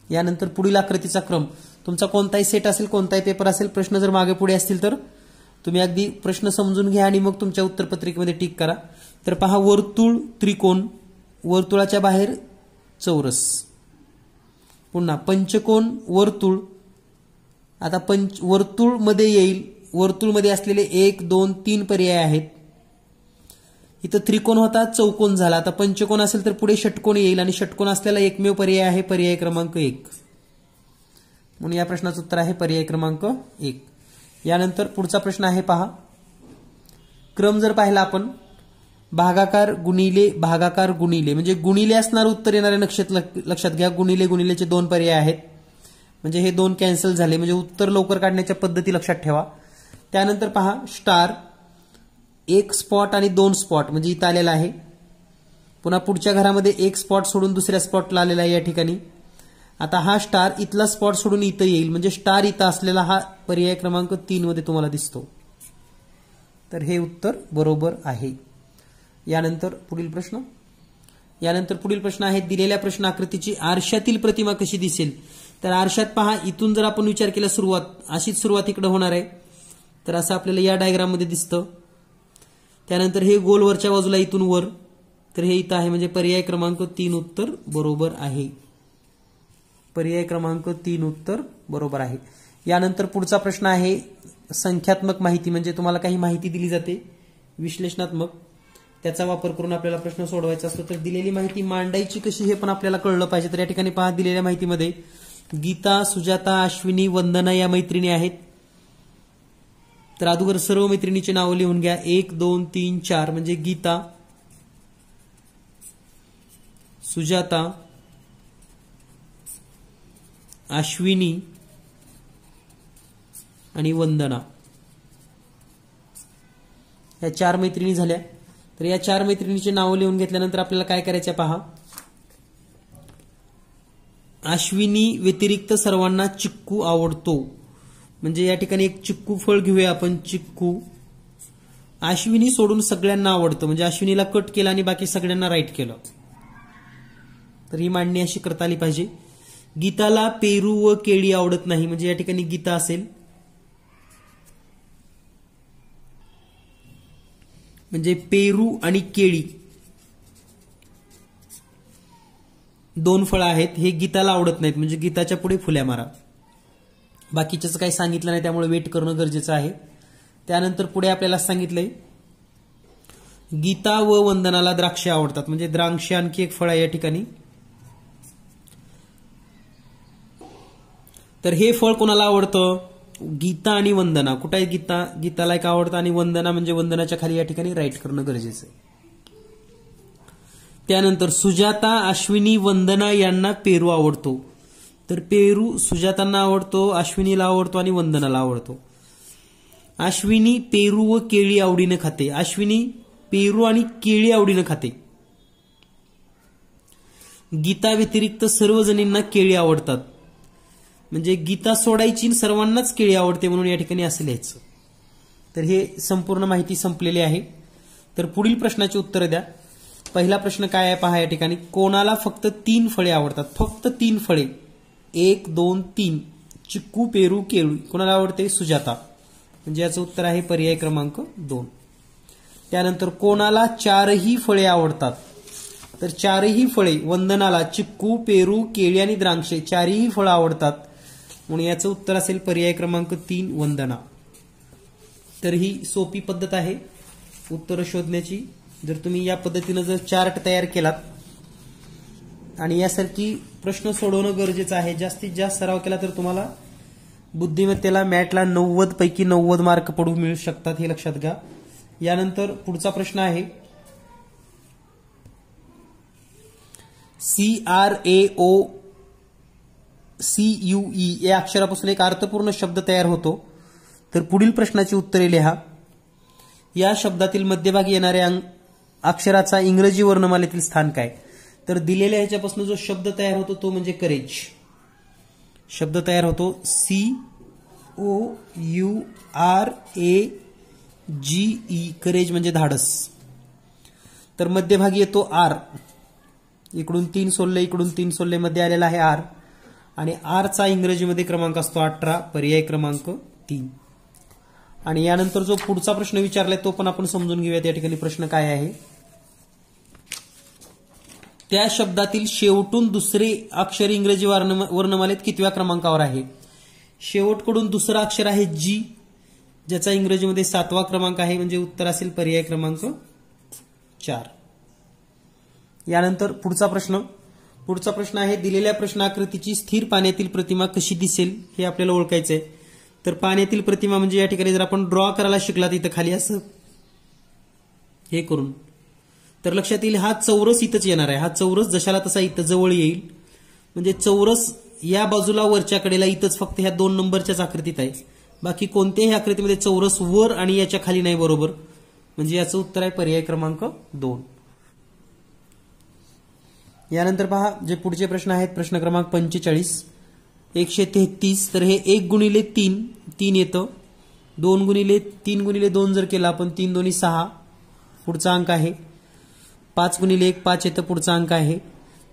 यानंतर पुढील आकृतीचा क्रम तुमचा कोणताही सेट असेल, कोणताही पेपर असेल, प्रश्न जर मागे पुढे असतील तर तुम्ही अगदी प्रश्न समजून घ्या आणि मग तुमच्या उत्तरपत्रिकेमध्ये टिक करा. तर पहा वर्तुळ, त्रिकोण, वर्तुळाच्या बाहेर चौरस, पुन्हा पंचकोन, वर्तुळ. आता वर्तुळ मध्ये येईल, वर्तुळ मध्ये असलेले 1, 2, 3 पर्याय आहेत. इथं त्रिकोण होता, चौकोन झाला. आता पंचकोन असेल तर पुढे षटकोन येईल आणि षटकोन असलेला एकमेव पर्याय आहे पर्याय क्रमांक 1. म्हणून या प्रश्नाचं उत्तर आहे पर्याय क्रमांक 1. यानंतर पुढचा प्रश्न आहे पहा. क्रम जर पाहिला आपण भागाकार गुणिले भागाकार गुणिले म्हणजे गुणिले असणारं उत्तर येणारे लक्षात घ्या. गुणिले गुणिलेचे 2 पर्याय आहेत म्हणजे हे 2 कॅन्सल झाले. म्हणजे उत्तर लवकर काढण्याच्या पद्धती लक्षात ठेवा. त्यानंतर पहा स्टार, 1 स्पॉट आणि 2 स्पॉट म्हणजे इथं आलेला आहे. पुन्हा पुढच्या घरामध्ये 1 स्पॉट सोडून दुसऱ्या स्पॉटला आलेला आहे या ठिकाणी. आता हा स्टार इथला स्पॉट सोडून इथं येईल म्हणजे स्टार इथं असलेला हा पर्याय क्रमांक 3 मध्ये तुम्हाला दिसतो. तर हे उत्तर बरोबर आहे. यानंतर पुढील प्रश्न. यानंतर पुढील प्रश्न आहे दिलेल्या प्रश्न आकृतीची आरशातील प्रतिमा कशी दिसेल. तर आरशात पहा इथून जर आपण विचार केला सुरुवात अशीच सुरुवात इकडे होणार आहे. तर असं आपल्याला या डायग्राम मध्ये दिसतं. त्यानंतर हे गोल वरच्या बाजूला इथून वर, तर हे इथं आहे म्हणजे पर्याय क्रमांक 3 उत्तर बरोबर आहे. पर्याय क्रमांक 3 उत्तर बरोबर आहे. यानंतर पुढचा प्रश्न आहे संख्यात्मक माहिती म्हणजे तुम्हाला काही माहिती दिली जाते विश्लेषणात्मक, त्याचा वापर करून आपल्याला प्रश्न सोडवायचा असतो. तर दिलेली माहिती मांडायची कशी हे पण आपल्याला कळलं पाहिजे. तर या ठिकाणी पहा दिलेल्या माहितीमध्ये गीता, सुजाता, अश्विनी, वंदना या मैत्रिणी आहेत. तर अगोदर सर्व मैत्रिणीची नावं लिहून घ्या. 1, 2, 3, 4 म्हणजे गीता, सुजाता, अश्विनी आणि वंदना या 4 मैत्रिणी झाल्या. तर या 4 मैत्रिणीची नावं लिहून घेतल्यानंतर आपल्याला काय करायचं पहा. अश्विनी व्यतिरिक्त सर्वांना चिक्कू आवडतो म्हणजे या ठिकाणी एक चिक्कू फळ घेऊया आपण, चिक्कू. अश्विनी सोडून सगळ्यांना आवडतं म्हणजे अश्विनीला कट केलं आणि बाकी सगळ्यांना राईट केलं. तर ही मांडणी अशी करता आली पाहिजे. गीताला पेरू व केळी आवडत नाही, म्हणजे या ठिकाणी गीता असेल. म्हणजे पेरू आणि केळी दोन फळं आहेत, हे गीताला आवडत नाहीत, म्हणजे गीताच्या पुढे फुल्या मारा. बाकीच्याच काही सांगितलं नाही, त्यामुळे वेट करणं गरजेचं आहे. त्यानंतर पुढे आपल्याला सांगितलंय गीता व वंदनाला द्राक्षे आवडतात, म्हणजे द्राक्षे आणखी एक फळ आहे या ठिकाणी. तर हे फळ कोणाला आवडतं? गीता आणि वंदना. कुठे आहे गीता? गीताला एक आवडतं आणि वंदना म्हणजे वंदनाच्या खाली या ठिकाणी राईट करणं गरजेचं आहे. त्यानंतर सुजाता, अश्विनी, वंदना यांना पेरू आवडतो. तर पेरू सुजातांना आवडतो, अश्विनीला आवडतो आणि वंदनाला आवडतो. अश्विनी पेरू व केळी आवडीनं खाते. अश्विनी पेरू आणि केळी आवडीनं खाते. गीता व्यतिरिक्त सर्वजणींना केळी आवडतात, म्हणजे गीता सोडायची सर्वांनाच केळी आवडते म्हणून या ठिकाणी असं लिहायचं. तर हे संपूर्ण माहिती संपलेली आहे. तर पुढील प्रश्नाची उत्तर द्या. पहिला प्रश्न काय आहे पहा या ठिकाणी. कोणाला फक्त 3 फळे आवडतात? फक्त 3 फळे, 1, 2, 3. चिक्कू, पेरू, केळी. कोणाला आवडते? सुजाता. म्हणजे याचं उत्तर आहे पर्याय क्रमांक 2. त्यानंतर कोणाला 4ही फळे आवडतात? तर 4ही फळे वंदनाला चिक्कू, पेरू, केळी आणि द्राक्षे 4ही फळं आवडतात, म्हणून याचं उत्तर असेल पर्याय क्रमांक 3 वंदना. तर ही सोपी पद्धत आहे उत्तर शोधण्याची. जर तुम्ही या पद्धतीनं जर चार्ट तयार केलात आणि यासारखी प्रश्न सोडवणं गरजेचं आहे. जास्तीत जास्त सराव केला तर तुम्हाला बुद्धिमत्तेला मॅथला 90 पैकी 90 मार्क पडू मिळू शकतात, हे लक्षात घ्या. यानंतर पुढचा प्रश्न आहे CRAOCUE या अक्षरापासून एक अर्थपूर्ण शब्द तयार होतो. तर पुढील प्रश्नाची उत्तरे लिहा. या शब्दातील मध्यभागी येणाऱ्या अक्षराचा इंग्रजी वर्णमालेतील स्थान काय? तर दिलेल्या ह्याच्यापासून जो शब्द तयार होतो तो म्हणजे करेज. शब्द तयार होतो COURAGE, करेज म्हणजे धाडस. तर मध्यभागी येतो आर. इकडून 3 सोल्ले, इकडून 3 सोल्ले मध्ये आलेला आहे आर, आणि आरचा इंग्रजीमध्ये क्रमांक असतो 18, पर्याय क्रमांक 3. आणि यानंतर जो पुढचा प्रश्न विचारलाय तो पण आपण समजून घेऊयात. या ठिकाणी प्रश्न काय आहे. त्या शब्दातील शेवटून दुसरे अक्षर इंग्रजी वर्णमालेत कितव्या क्रमांकावर आहे? शेवटकडून दुसरं अक्षर आहे जी, ज्याचा इंग्रजीमध्ये 7वा क्रमांक आहे, म्हणजे उत्तर असेल पर्याय क्रमांक 4. यानंतर पुढचा प्रश्न आहे दिलेल्या प्रश्नाकृतीची स्थिर पाण्यातील प्रतिमा कशी दिसेल हे आपल्याला ओळखायचं आहे. तर पाण्यातील प्रतिमा म्हणजे या ठिकाणी जर आपण ड्रॉ करायला शिकलात इथं खाली असं हे करून, तर लक्षात येईल हा चौरस इथंच येणार आहे. हा चौरस जशाला तसा इथं जवळ येईल, म्हणजे चौरस या बाजूला वरच्या कडेला इथंच फक्त ह्या 2 नंबरच्याच आकृतीत आहे. बाकी कोणत्याही आकृतीमध्ये चौरस वर आणि याच्या खाली नाही, बरोबर. म्हणजे याचं उत्तर आहे पर्याय क्रमांक 2. यानंतर पहा जे पुढचे प्रश्न आहेत. प्रश्न क्रमांक 45, 133. तर हे 1 गुणिले 3 येतं. 2 गुणिले 3 गुणिले 2 जर केला आपण 3 दोन्ही 6 पुढचा अंक आहे. 5 गुणिले 1 5 येतं पुढचा अंक आहे.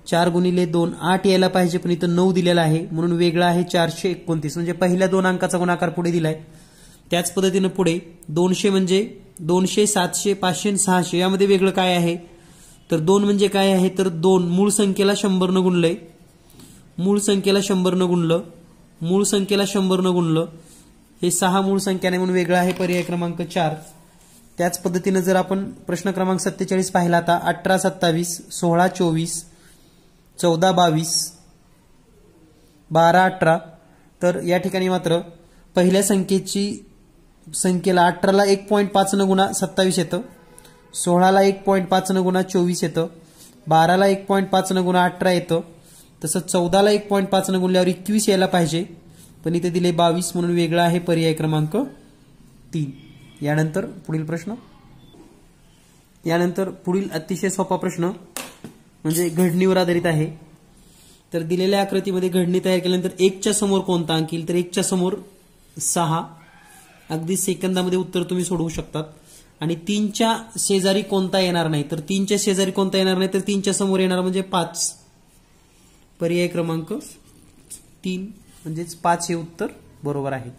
4 गुणिले 2 8 यायला पाहिजे, पण इथं 9 दिलेला आहे म्हणून वेगळा आहे 429. म्हणजे पहिल्या 2 अंकाचा गुणाकार पुढे दिलाय. त्याच पद्धतीनं पुढे 200 म्हणजे 200, 700, 500 आणि 600 यामध्ये वेगळं काय आहे? तर 2 म्हणजे काय आहे? तर 2 मूळ संख्येला 100 न गुणलंय, मूळ संख्येला 100 न गुणलं, मूळ संख्येला 100 न गुणलं, हे 6 मूळ संख्याने म्हणून वेगळं आहे पर्याय क्रमांक 4. त्याच पद्धतीनं जर आपण प्रश्न क्रमांक 47 पाहिला आता 18 27, 16 24, 14 22, 12 18. तर या ठिकाणी मात्र पहिल्या संख्येला 18ला 1.5 न गुणा 27 येतं, 16ला 1.5 न गुणा 24 येतं, 12ला 1.5 न गुणा 18 येतं, तसंच 14ला 1.5 न गुणल्यावर 21 यायला पाहिजे, पण इथे दिले 22 म्हणून वेगळा आहे पर्याय क्रमांक 3. यानंतर पुढील अतिशय सोपा प्रश्न म्हणजे घडणीवर आधारित आहे. तर दिलेल्या आकृतीमध्ये घडणी तयार केल्यानंतर 1च्या समोर कोणता अंक येईल? तर 1च्या समोर 6. अगदी सेकंदामध्ये उत्तर तुम्ही सोडवू शकतात. आणि 3च्या शेजारी कोणता येणार नाही? तर 3च्या शेजारी कोणता येणार नाही? तर 3च्या समोर येणार म्हणजे 5. पर्याय क्रमांक 3 म्हणजेच 5 हे उत्तर बरोबर आहे.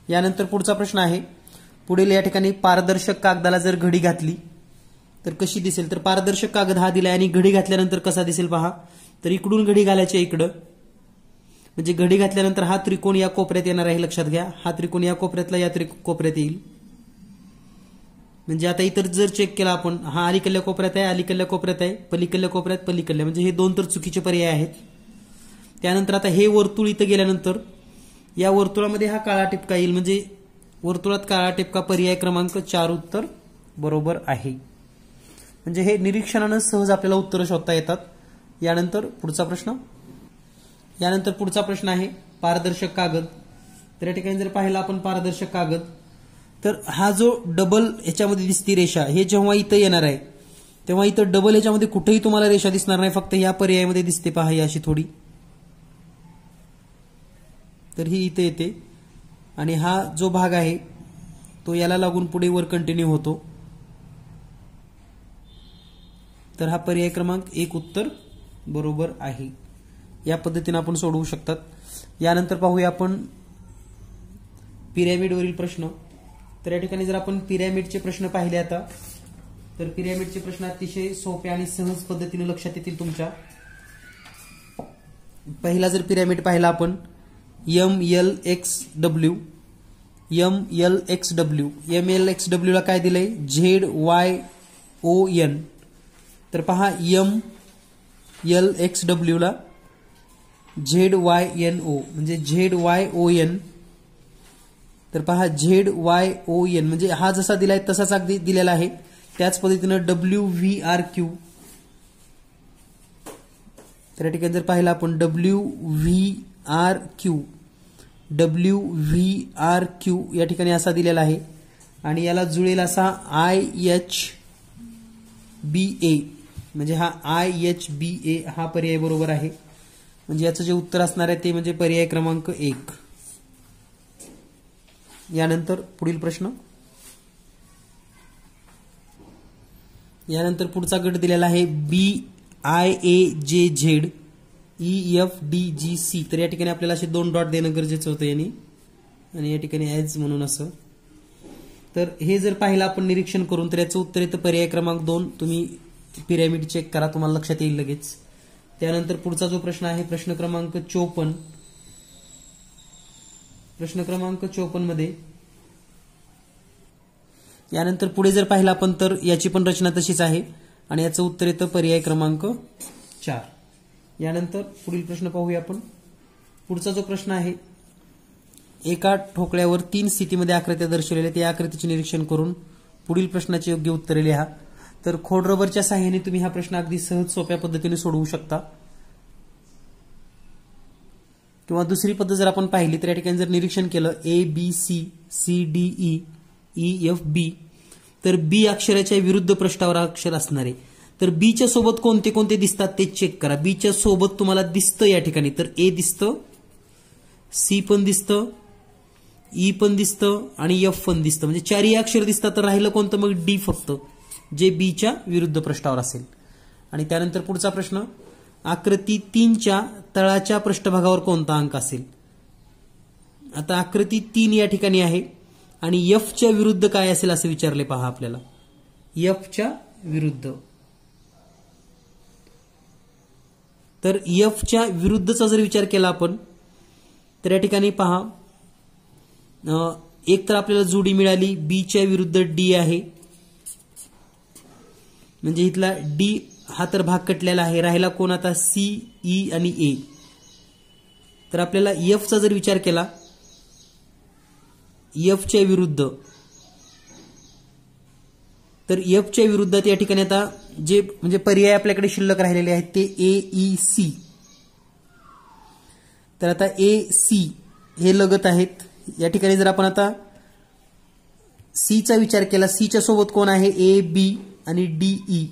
यानंतर पुढचा प्रश्न आहे, पुढील या ठिकाणी पारदर्शक कागदाला जर घडी घातली तर कशी दिसेल. तर पारदर्शक कागद हा दिलाय आणि घडी घातल्यानंतर कसा दिसेल पहा. तर इकडून घडी घालायची इकडं, म्हणजे घडी घातल्यानंतर हा त्रिकोण या कोपऱ्यात येणार आहे, लक्षात घ्या. हा त्रिकोण या कोपऱ्यातला या कोपऱ्यात येईल. म्हणजे आता इतर जर चेक केला आपण, हा अलीकडल्या कोपऱ्यात आहे, अलीकडल्या कोपऱ्यात आहे, पलीकडल्या कोपऱ्यात, पलीकडल्या, म्हणजे हे 2 तर चुकीचे पर्याय आहेत. त्यानंतर आता हे वर्तुळ इथं गेल्यानंतर या वर्तुळामध्ये हा काळा टिपका येईल, म्हणजे वर्तुळात काळा टिपका पर्याय क्रमांक 4 उत्तर बरोबर आहे. म्हणजे हे निरीक्षणानं सहज आपल्याला उत्तर शोधता येतात. यानंतर पुढचा प्रश्न आहे पारदर्शक कागद. तर या ठिकाणी जर पाहिला आपण पारदर्शक कागद, तर हा जो डबल ह्याच्यामध्ये दिसती रेषा, हे जेव्हा इथं येणार आहे तेव्हा इथं डबल ह्याच्यामध्ये कुठेही तुम्हाला रेषा दिसणार नाही, फक्त या पर्यायामध्ये दिसते पहा, ही अशी थोडी. तर ही इथे येते आणि हा जो भाग आहे तो याला लागून पुढे वर कंटिन्यू होतो. तर हा पर्याय क्रमांक 1 उत्तर बरोबर आहे. या पद्धतीने आपण सोडवू शकतात. यानंतर पाहूया आपण पिरॅमिडवरील प्रश्न. तर या ठिकाणी जर आपण पिरॅमिडचे प्रश्न पाहिले आता, तर पिरॅमिडचे प्रश्न अतिशय सोप्या आणि सहज पद्धतीने लक्षात येतील तुमच्या. पहिला जर पिरॅमिड पाहिला आपण MLXW, MLXW ला काय दिलंय, ZYON. तर पहा MLXW ला ZYNO म्हणजे ZYON. तर पहा ZYON म्हणजे हा जसा दिलाय तसाच अगदी दिलेला आहे. त्याच पद्धतीनं WVRQ. तर या ठिकाणी जर पाहिलं आपण WVRQ या ठिकाणी असा दिलेला आहे आणि याला जुळेल असा IHBA म्हणजे हा IHBA हा पर्याय बरोबर आहे. म्हणजे याचं जे उत्तर असणार आहे ते म्हणजे पर्याय क्रमांक 1. यानंतर पुढील प्रश्न. यानंतर पुढचा गट दिलेला आहे BIAJZ EFDGC. तर या ठिकाणी आपल्याला असे 2 डॉट देणं गरजेचं होतं यांनी, आणि या ठिकाणी ॲज म्हणून असं. तर हे जर पाहिलं आपण निरीक्षण करून, तर याचं उत्तर येतं पर्याय क्रमांक 2. तुम्ही पिरॅमिड चेक करा, तुम्हाला लक्षात येईल लगेच. त्यानंतर पुढचा जो प्रश्न आहे प्रश्न क्रमांक 54. प्रश्न क्रमांक 54 मध्ये यानंतर पुढे जर पाहिलं आपण तर याची पण रचना तशीच आहे आणि याचं उत्तर येतं पर्याय क्रमांक 4. यानंतर पुढील प्रश्न पाहूया आपण. पुढचा जो प्रश्न आहे, एका ठोकळ्यावर 3 स्थितीमध्ये आकृत्या दर्शवलेल्या, त्या आकृतीचे निरीक्षण करून पुढील प्रश्नाचे योग्य उत्तरे लिहा. तर खोड रबरच्या सहाय्याने तुम्ही हा प्रश्न अगदी सहज सोप्या पद्धतीने सोडवू शकता. किंवा दुसरी पद्धत जर आपण पाहिली तर या ठिकाणी जर निरीक्षण केलं ABCCDEEFB, तर बी अक्षराच्या विरुद्ध पृष्ठावर अक्षर असणार आहे. तर बीच्या सोबत कोणते कोणते दिसतात ते चेक करा. बीच्या सोबत तुम्हाला दिसतं या ठिकाणी, तर ए दिसतं, सी पण दिसतं, ई पण दिसतं आणि एफ पण दिसतं. म्हणजे 4ही अक्षर दिसतात. तर राहिलं कोणतं मग डी फक्त, जे बीच्या विरुद्ध पृष्ठावर असेल. आणि त्यानंतर पुढचा प्रश्न, आकृती 3च्या तळाच्या पृष्ठभागावर कोणता अंक असेल. आता आकृती 3 या ठिकाणी आहे आणि एफच्या विरुद्ध काय असेल असं विचारले पहा आपल्याला. एफच्या विरुद्ध, तर एफच्या विरुद्धचा जर विचार केला आपण तर या ठिकाणी पहा, एक तर आपल्याला जोडी मिळाली बीच्या विरुद्ध डी आहे, म्हणजे इथला डी हा तर भाग कटलेला आहे. राहिला कोण आता, सी, ई आणि ए. तर आपल्याला एफचा जर विचार केला, एफच्या विरुद्ध, तर एफच्या विरुद्धात या ठिकाणी आता जे म्हणजे पर्याय आपल्याकडे शिल्लक राहिलेले आहेत ते ए, ई, सी. तर आता ए, सी हे लगत आहेत. या ठिकाणी जर आपण आता सी चा विचार केला, सी च्या सोबत कोण आहे, ए, बी आणि डी, ई.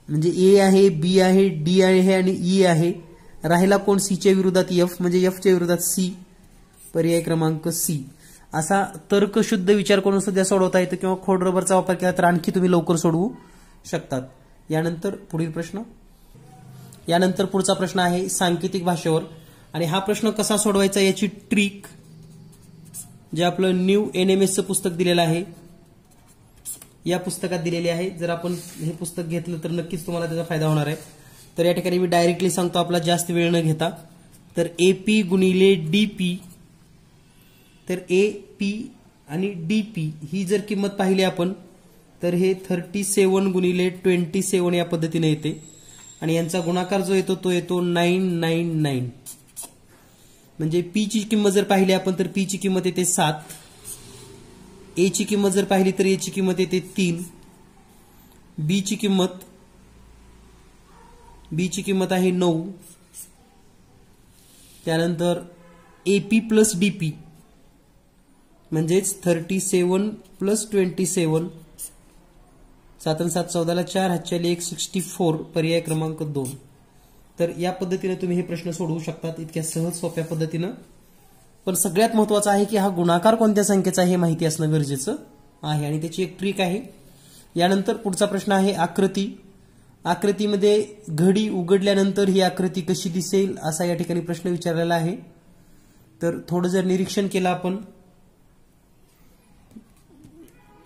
म्हणजे ए आहे, बी आहे, डी आहे आणि ई आहे. राहिला कोण, सीच्या विरोधात एफ, म्हणजे एफच्या विरोधात सी, पर्याय क्रमांक सी. असा तर्कशुद्ध विचार करून सध्या सोडवता येतं किंवा खोड रबरचा वापर केला तर आणखी तुम्ही लवकर सोडवू शकतात. यानंतर पुढील प्रश्न. यानंतर पुढचा प्रश्न आहे सांकेतिक भाषेवर, आणि हा प्रश्न कसा सोडवायचा याची ट्रिक जे आपलं न्यू NMSचं पुस्तक दिलेलं आहे या पुस्तकात दिलेली आहे. जर आपण हे पुस्तक घेतलं तर नक्कीच तुम्हाला त्याचा फायदा होणार आहे. तर या ठिकाणी मी डायरेक्टली सांगतो आपला जास्त वेळ न घेता. तर AP गुणिले DP, तर AP आणि DP ही जर किंमत पाहिली आपण तर हे 37 गुणिले 27 या पद्धतीने येते, आणि यांचा गुणाकार जो येतो तो येतो 999. म्हणजे P ची किंमत जर पाहिली आपण तर P ची किंमत येते 7, A ची किंमत जर पाहिली तर A ची किंमत येते 3, B ची किंमत आहे 9, त्यानंतर AP प्लस DP म्हणजेच 37 प्लस 27, 7 आणि 7 14 4 हातच्याली 164 पर्याय क्रमांक 2. तर या पद्धतीने तुम्ही हे प्रश्न सोडवू शकतात इतक्या सहज सोप्या पद्धतीनं. पण सगळ्यात महत्त्वाचं आहे की हा गुणाकार कोणत्या संख्येचा हे माहिती असणं गरजेचं आहे, आणि त्याची एक ट्रिक आहे. यानंतर पुढचा प्रश्न आहे आकृती. आकृतीमध्ये घडी उघडल्यानंतर ही आकृती कशी दिसेल असा या ठिकाणी प्रश्न विचारलेला आहे. तर थोडं जर निरीक्षण केलं आपण,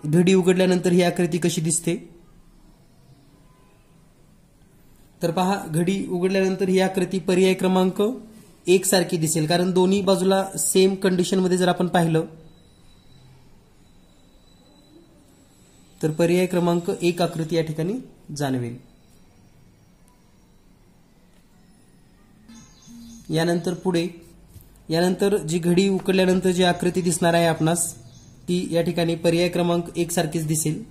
घडी उघडल्यानंतर ही आकृती कशी दिसते, तर पहा घडी उघडल्यानंतर ही आकृती पर्याय क्रमांक 1 सारखी दिसेल, कारण दोन्ही बाजूला सेम कंडिशन मध्ये जर आपण पाहिलं तर पर्याय क्रमांक 1 आकृती या ठिकाणी जाणवेल. यानंतर जी घडी उघडल्यानंतर जी आकृती दिसणार आहे आपणास ती या ठिकाणी पर्याय क्रमांक 1 सारखीच दिसेल.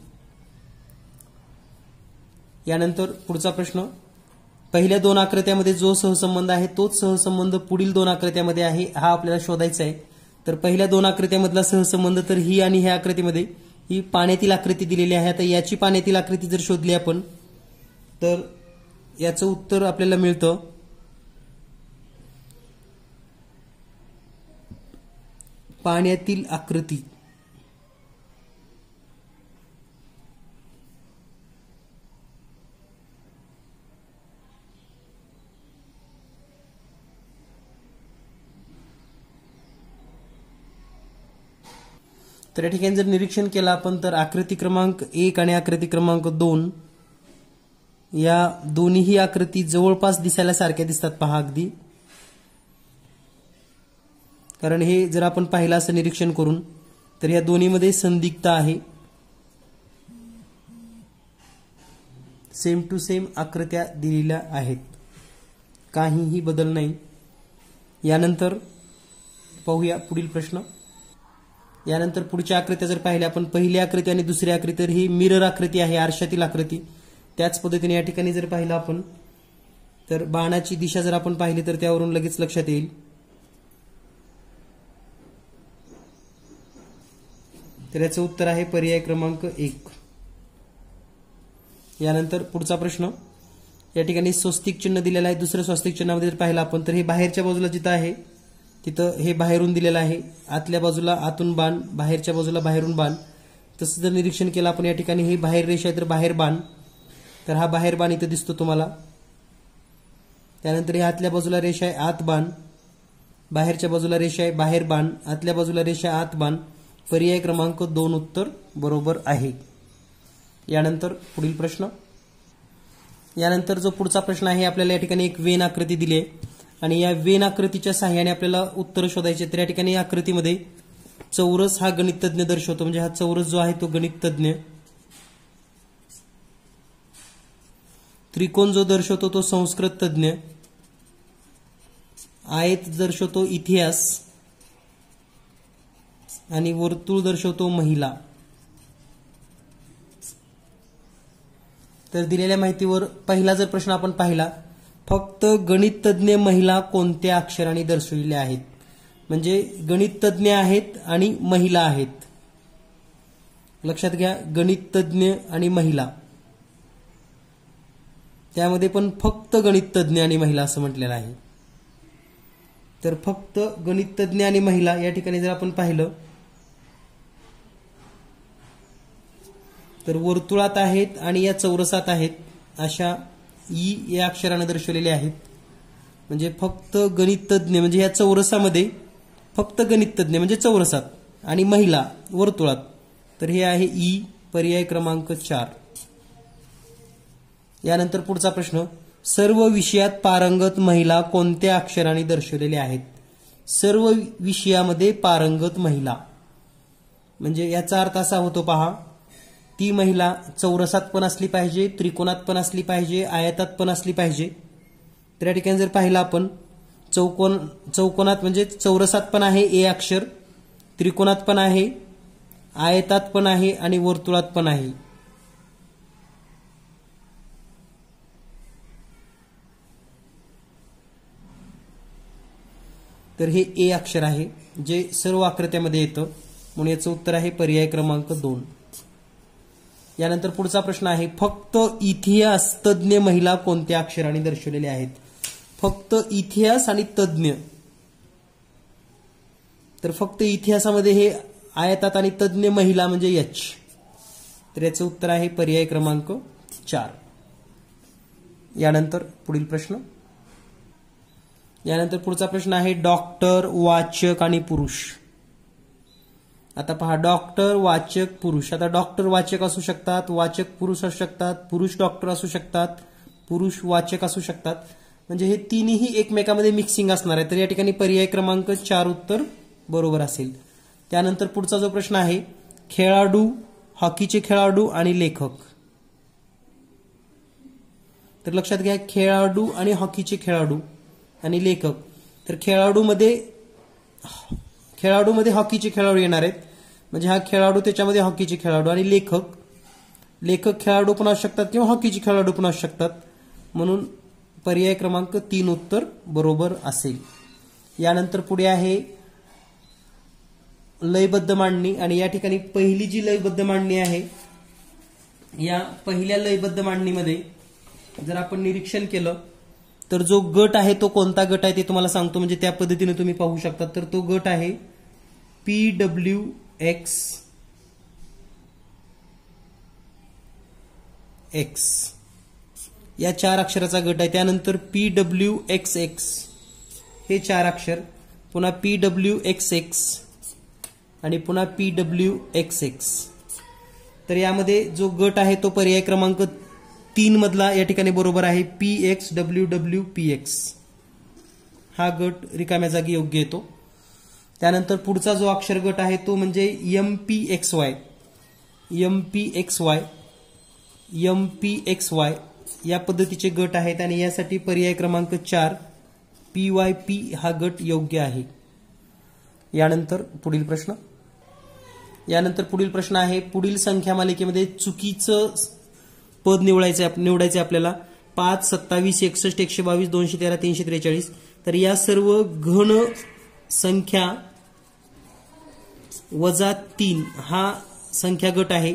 यानंतर पुढचा प्रश्न, पहिल्या 2 आकृत्यामध्ये जो सहसंबंध आहे तोच सहसंबंध पुढील 2 आकृत्यामध्ये आहे हा आपल्याला शोधायचा आहे. तर पहिल्या 2 आकृत्यामधला सहसंबंध, तर ही आणि ह्या आकृतीमध्ये ही पाण्यातील आकृती दिलेली आहे. आता याची पाण्यातील आकृती जर शोधली आपण तर याचं उत्तर आपल्याला मिळतं पाण्यातील आकृती. तर या ठिकाणी जर निरीक्षण केलं आपण तर आकृती क्रमांक 1 आणि आकृती क्रमांक 2 या दोन्हीही आकृती जवळपास दिसायला सारख्या दिसतात. पहा अगदी, कारण हे जर आपण पाहिलं असं निरीक्षण करून तर या दोन्हीमध्ये संदिग्धता आहे. सेम टू सेम आकृत्या दिलेल्या आहेत, काहीही बदल नाही. यानंतर पाहूया पुढील प्रश्न. यानंतर पुढच्या आकृत्या जर पाहिल्या आपण, पहिली आकृती आणि दुसरी आकृती, तर ही मिरर आकृती आहे, आरशातील आकृती. त्याच पद्धतीने या ठिकाणी जर पाहिलं आपण तर बाणाची दिशा जर आपण पाहिली तर त्यावरून लगेच लक्षात येईल तर याचं उत्तर आहे पर्याय क्रमांक 1. यानंतर पुढचा प्रश्न, या ठिकाणी स्वस्तिक चिन्ह दिलेलं आहे. दुसऱ्या स्वस्तिक चिन्हामध्ये जर पाहिलं आपण तर हे बाहेरच्या बाजूला जिथं आहे तिथं हे बाहेरून दिलेलं आहे, आतल्या बाजूला आतून बाण, बाहेरच्या बाजूला बाहेरून बाण. तसं जर निरीक्षण केलं आपण या ठिकाणी ही बाहेर रेषा आहे तर बाहेर बाण, तर हा बाहेर बाण इथं दिसतो तुम्हाला. त्यानंतर ही आतल्या बाजूला रेषा आहे आत बाण, बाहेरच्या बाजूला रेषा आहे बाहेर बाण, आतल्या बाजूला रेषा आत बाण. पर्याय क्रमांक 2 उत्तर बरोबर आहे. यानंतर पुढील प्रश्न. यानंतर जो पुढचा प्रश्न आहे आपल्याला या ठिकाणी एक वेन आकृती दिली आहे आणि या वेन आकृतीच्या सहाय्याने आपल्याला उत्तर शोधायचे. तर या ठिकाणी या आकृतीमध्ये चौरस हा गणितज्ञ दर्शवतो, म्हणजे हा चौरस जो आहे तो गणितज्ञ, त्रिकोण जो दर्शवतो तो संस्कृत तज्ञ, आयत दर्शवतो इतिहास आणि वर्तुळ दर्शवतो महिला. तर दिलेल्या माहितीवर पहिला जर प्रश्न आपण पाहिला, फक्त गणितज्ञ महिला कोणत्या अक्षरांनी दर्शविल्या आहेत, म्हणजे गणितज्ञ आहेत आणि महिला आहेत. लक्षात घ्या, गणितज्ञ आणि महिला, त्यामध्ये पण फक्त गणितज्ञ आणि महिला असं म्हटलेलं आहे. तर फक्त गणितज्ञ आणि महिला या ठिकाणी जर आपण पाहिलं तर वर्तुळात आहेत आणि या चौरसात आहेत, अशा ई या अक्षराने दर्शवलेले आहेत. म्हणजे फक्त गणितज्ञ म्हणजे या चौरसामध्ये फक्त गणितज्ञ म्हणजे चौरसात आणि महिला वर्तुळात, तर हे आहे ई, पर्याय क्रमांक 4. यानंतर पुढचा प्रश्न, सर्व विषयात पारंगत महिला कोणत्या अक्षराने दर्शवलेल्या आहेत? सर्व विषयामध्ये पारंगत महिला म्हणजे याचा अर्थ असा होतो पहा, ती महिला चौरसात पण असली पाहिजे, त्रिकोणात पण असली पाहिजे, आयतात पण असली पाहिजे. तर या ठिकाणी जर पाहिलं आपण चौकोनात म्हणजे चौरसात पण आहे ए अक्षर, त्रिकोणात पण आहे, आयतात पण आहे आणि वर्तुळात पण आहे. तर हे ए अक्षर आहे जे सर्व आकृत्यामध्ये येतं, म्हणून याचं उत्तर आहे पर्याय क्रमांक 2. यानंतर पुढचा प्रश्न आहे, फक्त इतिहास तज्ञ महिला कोणत्या अक्षराने दर्शवलेल्या आहेत? फक्त इतिहास आणि तज्ञ, तर फक्त इतिहासामध्ये हे आयतात आणि तज्ञ महिला म्हणजे एच, तर याचं उत्तर आहे पर्याय क्रमांक 4. यानंतर पुढील प्रश्न, यानंतर पुढचा प्रश्न आहे, डॉक्टर, वाचक आणि पुरुष. आता पहा, डॉक्टर, वाचक, पुरुष. आता डॉक्टर वाचक असू शकतात, वाचक पुरुष असू शकतात, पुरुष डॉक्टर असू शकतात, पुरुष वाचक असू शकतात. म्हणजे हे तिन्ही एकमेकांमध्ये मिक्सिंग असणार आहे. तर या ठिकाणी पर्याय क्रमांक 4 उत्तर बरोबर असेल. त्यानंतर पुढचा जो प्रश्न आहे, खेळाडू, हॉकीचे खेळाडू आणि लेखक. तर लक्षात घ्या, खेळाडू आणि हॉकीचे खेळाडू आणि लेखक. तर खेळाडूमध्ये हॉकीचे खेळाडू येणार आहेत, म्हणजे हा खेळाडू त्याच्यामध्ये हॉकीचे खेळाडू, आणि लेखक खेळाडू पण असू शकतात किंवा हॉकीचे खेळाडू पण असू शकतात, म्हणून पर्याय क्रमांक 3 उत्तर बरोबर असेल. यानंतर पुढे आहे लयबद्ध मांडणी, आणि या ठिकाणी पहिली जी लयबद्ध मांडणी आहे, या पहिल्या लयबद्ध मांडणीमध्ये जर आपण निरीक्षण केलं तर जो गट आहे तो कोणता गट आहे ते तुम्हाला सांगतो, म्हणजे त्या पद्धतीने तुम्ही पाहू शकता. तर तो गट आहे PWX या 4 अक्षराचा गट आहे. त्यानंतर PWXX हे 4 अक्षर, पुन्हा PWXX आणि पुन्हा PWXX. तर यामध्ये जो गट आहे तो पर्याय क्रमांक 3 मधला या ठिकाणी बरोबर आहे, PXWWPX. हा गट रिकाम्या जागी योग्य येतो. त्यानंतर पुढचा जो अक्षर गट आहे तो म्हणजे MPXY या पद्धतीचे गट आहेत, आणि यासाठी पर्याय क्रमांक 4 PYP हा गट योग्य आहे. यानंतर पुढील प्रश्न आहे, पुढील संख्या मालिकेमध्ये चुकीचं पद निवडायचे आपल्याला. 5, 27, 61, 122, 213, 343. तर या सर्व घन संख्या वजा 3 हा संख्या गट आहे.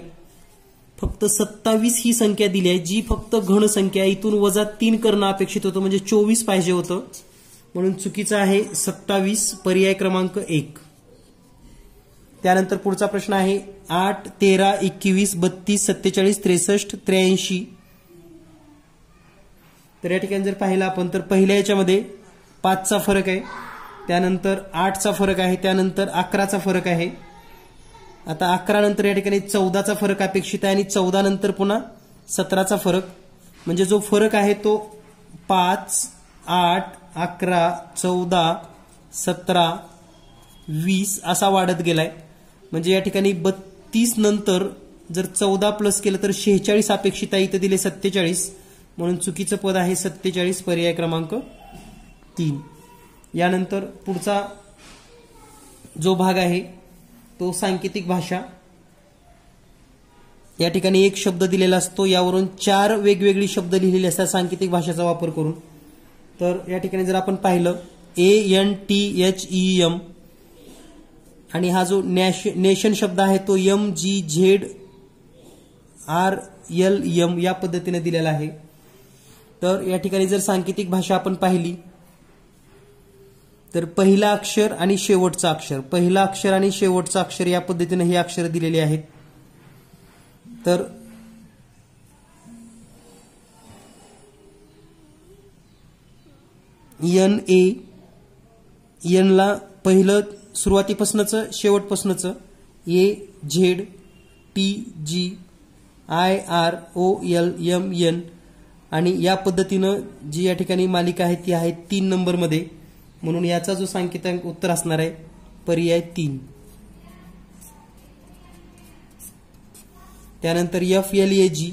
फक्त 27 ही संख्या दिली आहे, जी फक्त घन संख्या, इथून वजा 3 करणं अपेक्षित होतं, म्हणजे 24 पाहिजे होतं, म्हणून चुकीचं आहे 27, पर्याय क्रमांक 1. त्यानंतर पुढचा प्रश्न आहे, 8, 13, 21, 32, 47, 63, 83. तर या ठिकाणी जर पाहिलं आपण तर पहिल्या याच्यामध्ये 5चा फरक आहे, त्यानंतर 8चा फरक आहे, त्यानंतर 11चा फरक आहे. आता 11 नंतर या ठिकाणी 14चा फरक अपेक्षित आहे, आणि 14 नंतर पुन्हा 17चा फरक, म्हणजे जो फरक आहे तो 5, 8, 11, 14, 17, 20 असा वाढत गेलाय. म्हणजे या ठिकाणी 32 नंतर जर 14 प्लस केलं तर 46 अपेक्षित आहे, इथं दिले 47, म्हणून चुकीचं पद आहे 47, पर्याय क्रमांक 3. यानंतर पुढचा जो भाग आहे तो सांकेतिक भाषा. या ठिकाणी एक शब्द दिलेला असतो, यावरून 4 वेगवेगळी शब्द लिहिलेले असतात सांकेतिक भाषेचा वापर करून. तर या ठिकाणी जर आपण पाहिलं ANTHEM, आणि हा जो नेशन शब्द आहे तो MGZRLM या पद्धतीने दिलेला आहे. तर या ठिकाणी जर सांकेतिक भाषा आपण पाहिली तर पहिला अक्षर आणि शेवटचा अक्षर या पद्धतीने ही अक्षर दिलेली आहेत. तर एन ए, एनला पहिलं सुरुवातीपासूनच शेवटपासूनच, A Z T G I R O L M N, आणि या पद्धतीनं जी या ठिकाणी मालिका आहे ती आहे 3 नंबरमध्ये, म्हणून याचा जो सांकेतांक उत्तर असणार आहे पर्याय 3. त्यानंतर FLAG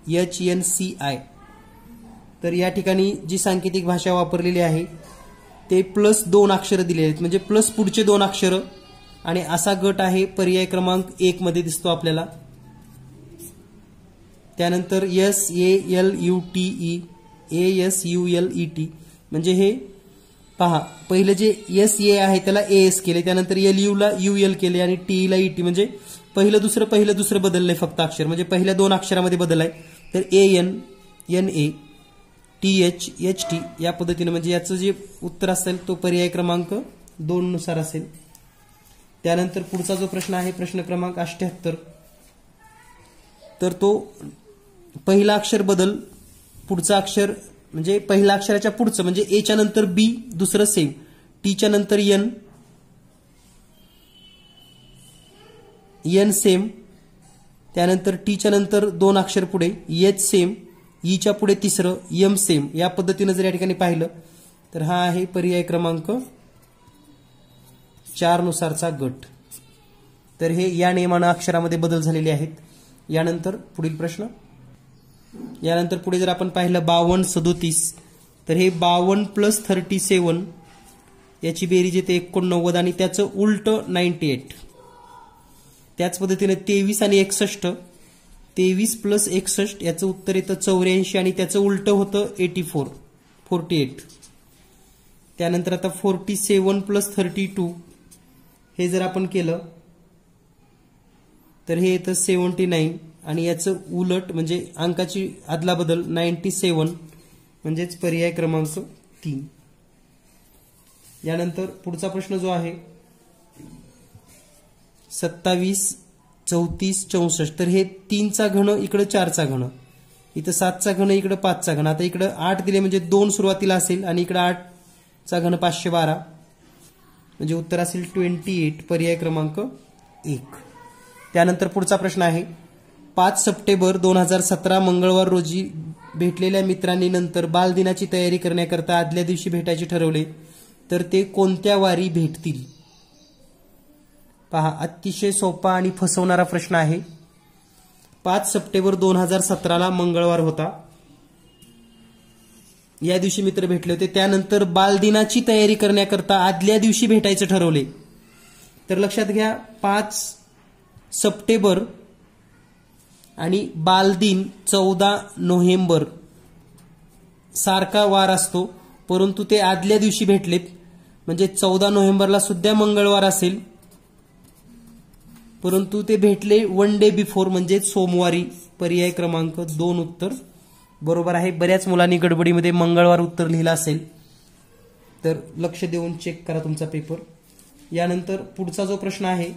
HNCI, तर या ठिकाणी जी सांकेतिक भाषा वापरलेली आहे ते +2 अक्षरं दिलेली आहेत, म्हणजे प्लस पुढचे 2 अक्षरं, आणि असा गट आहे पर्याय क्रमांक 1 मध्ये दिसतो आपल्याला. त्यानंतर SALUTE ASULET, म्हणजे हे पहा पहिलं जे SA आहे त्याला AS केले, त्यानंतर LU ला UL केले आणि TE ला ET, म्हणजे पहिलं दुसरं बदललंय फक्त अक्षर, म्हणजे पहिल्या 2 अक्षरामध्ये बदल आहे. तर AN NA TH HT या पद्धतीने, म्हणजे याचं जे उत्तर असेल तो पर्याय क्रमांक 2 नुसार असेल. त्यानंतर पुढचा जो प्रश्न आहे प्रश्न क्रमांक 78, तर तो पहिला अक्षर बदल, पुढचा अक्षर म्हणजे पहिल्या अक्षराच्या पुढचं, म्हणजे ए च्या नंतर बी दुसरं सेम, टी च्या नंतर एन, एन सेम, त्यानंतर टी च्या नंतर 2 अक्षर पुढे एच सेम, ई च्या पुढे तिसरं एम सेम. या पद्धतीने जर या ठिकाणी पाहिलं तर हा आहे पर्याय क्रमांक 4 नुसारचा गट. तर हे या नियमानं अक्षरामध्ये बदल झालेले आहेत. यानंतर पुढील प्रश्न, यानंतर पुढे जर आपण पाहिलं 52 37, तर हे 52 + 37 याची बेरीज येते 89 आणि त्याचं उलट 98. त्याच पद्धतीने 23 आणि 61, 23 + 61 याचं उत्तर येतं 84 आणि त्याचं उलट होतं 48. त्यानंतर आता 47 + 32 हे जर आपण केलं तर हे येतं 79 आणि याचं उलट म्हणजे अंकाची अदलाबदल 97, म्हणजेच पर्याय क्रमांक 3. यानंतर पुढचा प्रश्न जो आहे 27 34 64, तर हे 3 चा घन इकडे 4 चा घन, इथं 7 चा घन इकडे 5 चा घन. आता इकडे 8 दिले म्हणजे 2 सुरुवातीला असेल आणि इकडे 8 चा घन 512, म्हणजे उत्तर असेल 28, पर्याय क्रमांक 1. त्यानंतर पुढचा प्रश्न आहे 5 सप्टेंबर 2017 मंगळवार रोजी भेटलेल्या मित्रांनी नंतर बालदिनाची तयारी करण्याकरता आदल्या दिवशी भेटायचे ठरवले, तर ते कोणत्या वारी भेटतील? पहा, अतिशय सोपा आणि फसवणारा प्रश्न आहे. 5 सप्टेंबर 2017 मंगळवार होता, या दिवशी मित्र भेटले होते. त्यानंतर बालदिनाची तयारी करण्याकरता आदल्या दिवशी भेटायचं ठरवले. तर लक्षात घ्या 5 सप्टेंबर आणि बालदिन 14 नोव्हेंबर सारखा वार असतो, परंतु ते आदल्या दिवशी भेटलेत, म्हणजे 14 नोव्हेंबरला सुद्धा मंगळवार असेल, परंतु ते भेटले 1 डे बिफोर म्हणजे सोमवारी. पर्याय क्रमांक 2 उत्तर बरोबर आहे. बऱ्याच मुलांनी गडबडीमध्ये मंगळवार उत्तर लिहिलं असेल, तर लक्ष देऊन चेक करा तुमचा पेपर. यानंतर पुढचा जो प्रश्न आहे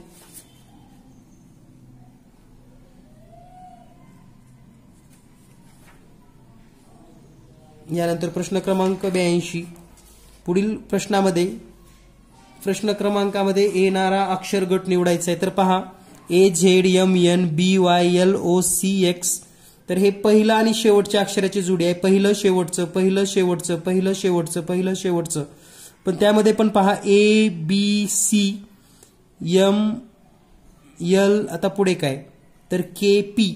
यानंतर प्रश्न क्रमांक 82. पुढील प्रश्न क्रमांकामध्ये येणारा अक्षर गट निवडायचा आहे. तर पहा AZMNBYLOCX, तर हे पहिलं आणि शेवटच्या अक्षराची जोडी आहे. पहिलं शेवटचं, पहिलं शेवटचं, पहिलं शेवटचं, पहिलं शेवटचं. पण त्यामध्ये पण पहा ABCML, आता पुढे काय तर KP,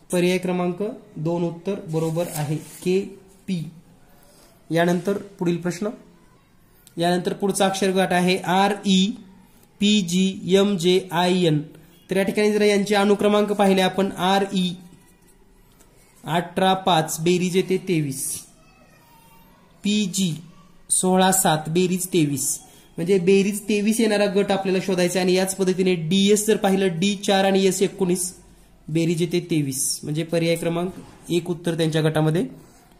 पर्याय क्रमांक 2 उत्तर बरोबर आहे, KP. यानंतर पुढील प्रश्न, यानंतर पुढचा अक्षर गट आहे REPGMJIN. तर या ठिकाणी जर यांचे अनुक्रमांक पाहिले आपण, RE 18 5 बेरीज येते 23, PG 16 7 बेरीज 23, म्हणजे बेरीज 23 येणारा गट आपल्याला शोधायचा. आणि याच पद्धतीने DS जर पाहिलं D4 आणि S 19 बेरीज येते 23, म्हणजे पर्याय क्रमांक 1 उत्तर त्यांच्या गटामध्ये,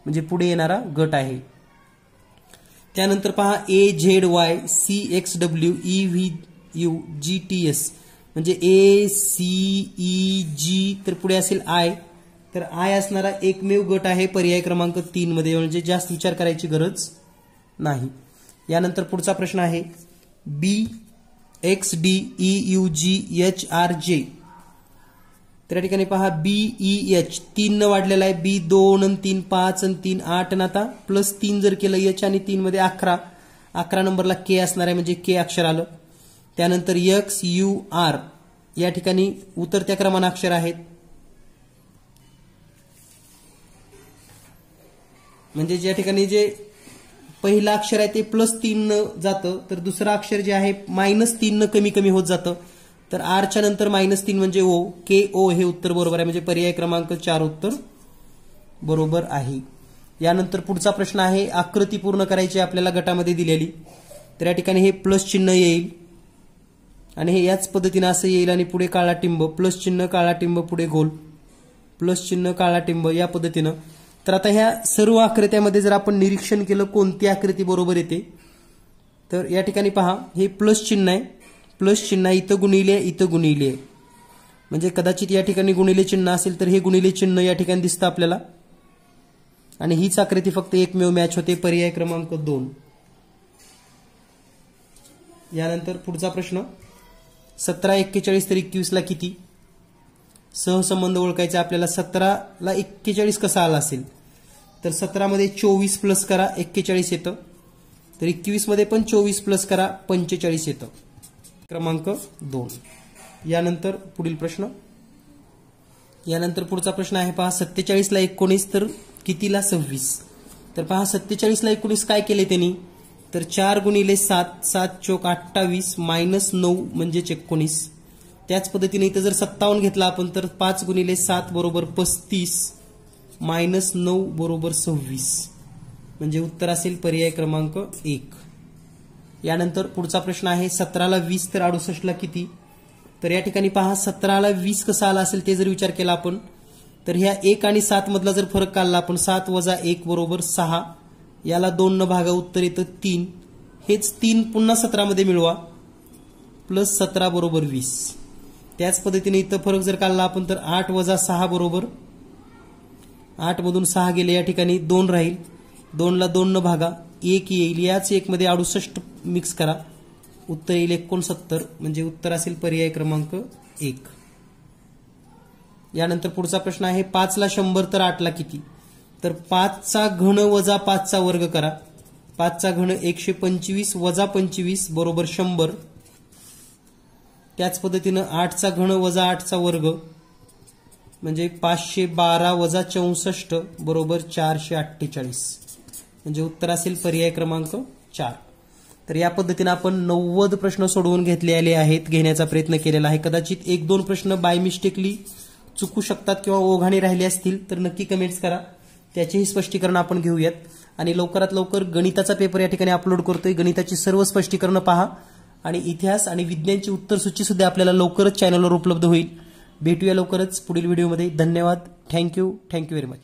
म्हणजे पुढे येणारा गट आहे. त्यानंतर पहा AZYCXWEVUGTS, म्हणजे ACEG, तर पुढे असेल I, तर I असणारा एकमेव गट आहे पर्याय क्रमांक 3 मध्ये, म्हणजे जास्त विचार करायची गरज नाही. यानंतर पुढचा प्रश्न आहे BXDEUGHRJ. तर या ठिकाणी पहा BEH 3 न वाढलेला आहे, B2 आणि 3 5 आणि 3 8 आणि आता +3 जर केलं H आणि 3 मध्ये 11 नंबरला K असणार आहे म्हणजे K अक्षर आलं. त्यानंतर XUR या ठिकाणी उतरत्या क्रमाने अक्षर आहेत, म्हणजे ज्या ठिकाणी जे पहिलं अक्षर आहे ते +3 न जातं तर दुसरं अक्षर जे आहे -3 न कमी कमी होत जातं. तर R च्या नंतर -3 म्हणजे O, KO हे उत्तर बरोबर आहे, म्हणजे पर्याय क्रमांक 4 उत्तर बरोबर आहे. यानंतर पुढचा प्रश्न आहे आकृती पूर्ण करायची आपल्याला गटामध्ये दिलेली. तर या ठिकाणी हे प्लस चिन्ह येईल आणि हे याच पद्धतीने असं येईल आणि पुढे काळा टिंब, प्लस चिन्ह काळा टिंब पुढे गोल, प्लस चिन्ह काळा टिंब या पद्धतीनं. तर आता ह्या सर्व आकृत्यामध्ये जर आपण निरीक्षण केलं कोणती आकृती बरोबर येते, तर या ठिकाणी पहा हे प्लस चिन्ह आहे, प्लस चिन्ह इथं गुणिले इथं गुणिले, म्हणजे कदाचित या ठिकाणी गुणिले चिन्ह असेल तर हे गुणिले चिन्ह या ठिकाणी दिसतं आपल्याला आणि हीच आकृती फक्त एकमेव मॅच होते, पर्याय क्रमांक 2. यानंतर पुढचा प्रश्न 17 41 तर 21 ला किती? सहसंबंध ओळखायचा आपल्याला. 17 ला 41 कसा आला असेल, तर 17 मध्ये 24 प्लस करा 41 येतं, तर 21 मध्ये पण 24 प्लस करा 45 येतं, क्रमांक 2. यानंतर पुढील प्रश्न, यानंतर पुढचा प्रश्न आहे पहा 47 ला 19 तर कितीला 26? तर पहा 47 ला 19 काय केले त्यांनी, तर 4 गुणिले 7 7 चोक 28 -9 म्हणजे 19. त्याच पद्धतीने इथं जर 57 घेतला आपण तर 5 गुणिले 7 बरोबर 35 -9 बरोबर 26 म्हणजे उत्तर असेल पर्याय क्रमांक 1. यानंतर पुढचा प्रश्न आहे 17 ला 20 तर 68 ला किती? तर या ठिकाणी पहा 17 ला 20 कसा आला असेल ते जर विचार केला आपण तर ह्या 1 आणि 7 मधला जर फरक काढला आपण 7 - 1 बरोबर 6, याला 2 न भागा उत्तर येतं 3. हेच 3 पुन्हा 17 मध्ये मिळवा प्लस 17 बरोबर 20. त्याच पद्धतीने इथं फरक जर काढला आपण तर 8 - 6 बरोबर 8 मधून 6 गेले या ठिकाणी 2 राहील, 2 ला 2 न भागा 1 येईल, याच 1 मध्ये 68 मिक्स करा उत्तर येईल 69 म्हणजे उत्तर असेल पर्याय क्रमांक 1. यानंतर पुढचा प्रश्न आहे 5 ला 100 तर 8 ला किती? तर 5 चा घन वजा 5 चा वर्ग करा, 5 चा घन 125 वजा 25 बरोबर 100. त्याच पद्धतीनं 8 चा घन वजा 8 चा वर्ग म्हणजे 512 वजा 64 बरोबर 448 म्हणजे उत्तर असेल पर्याय क्रमांक 4. तर या पद्धतीने आपण 90 प्रश्न सोडवून घेतलेले आहेत, घेण्याचा प्रयत्न केलेला आहे. कदाचित 1-2 प्रश्न बाय मिस्टेकली चुकू शकतात किंवा ओघाने राहिले असतील तर नक्की कमेंट्स करा, त्याचेही स्पष्टीकरण आपण घेऊयात. आणि लवकरात लवकर गणिताचा पेपर या ठिकाणी अपलोड करतोय, गणिताची सर्व स्पष्टीकरण पहा आणि इतिहास आणि विज्ञानची उत्तरसूची सुद्धा आपल्याला लवकरच चॅनलवर उपलब्ध होईल. भेटूया लवकरच पुढील व्हिडिओमध्ये. धन्यवाद. Thank you very much.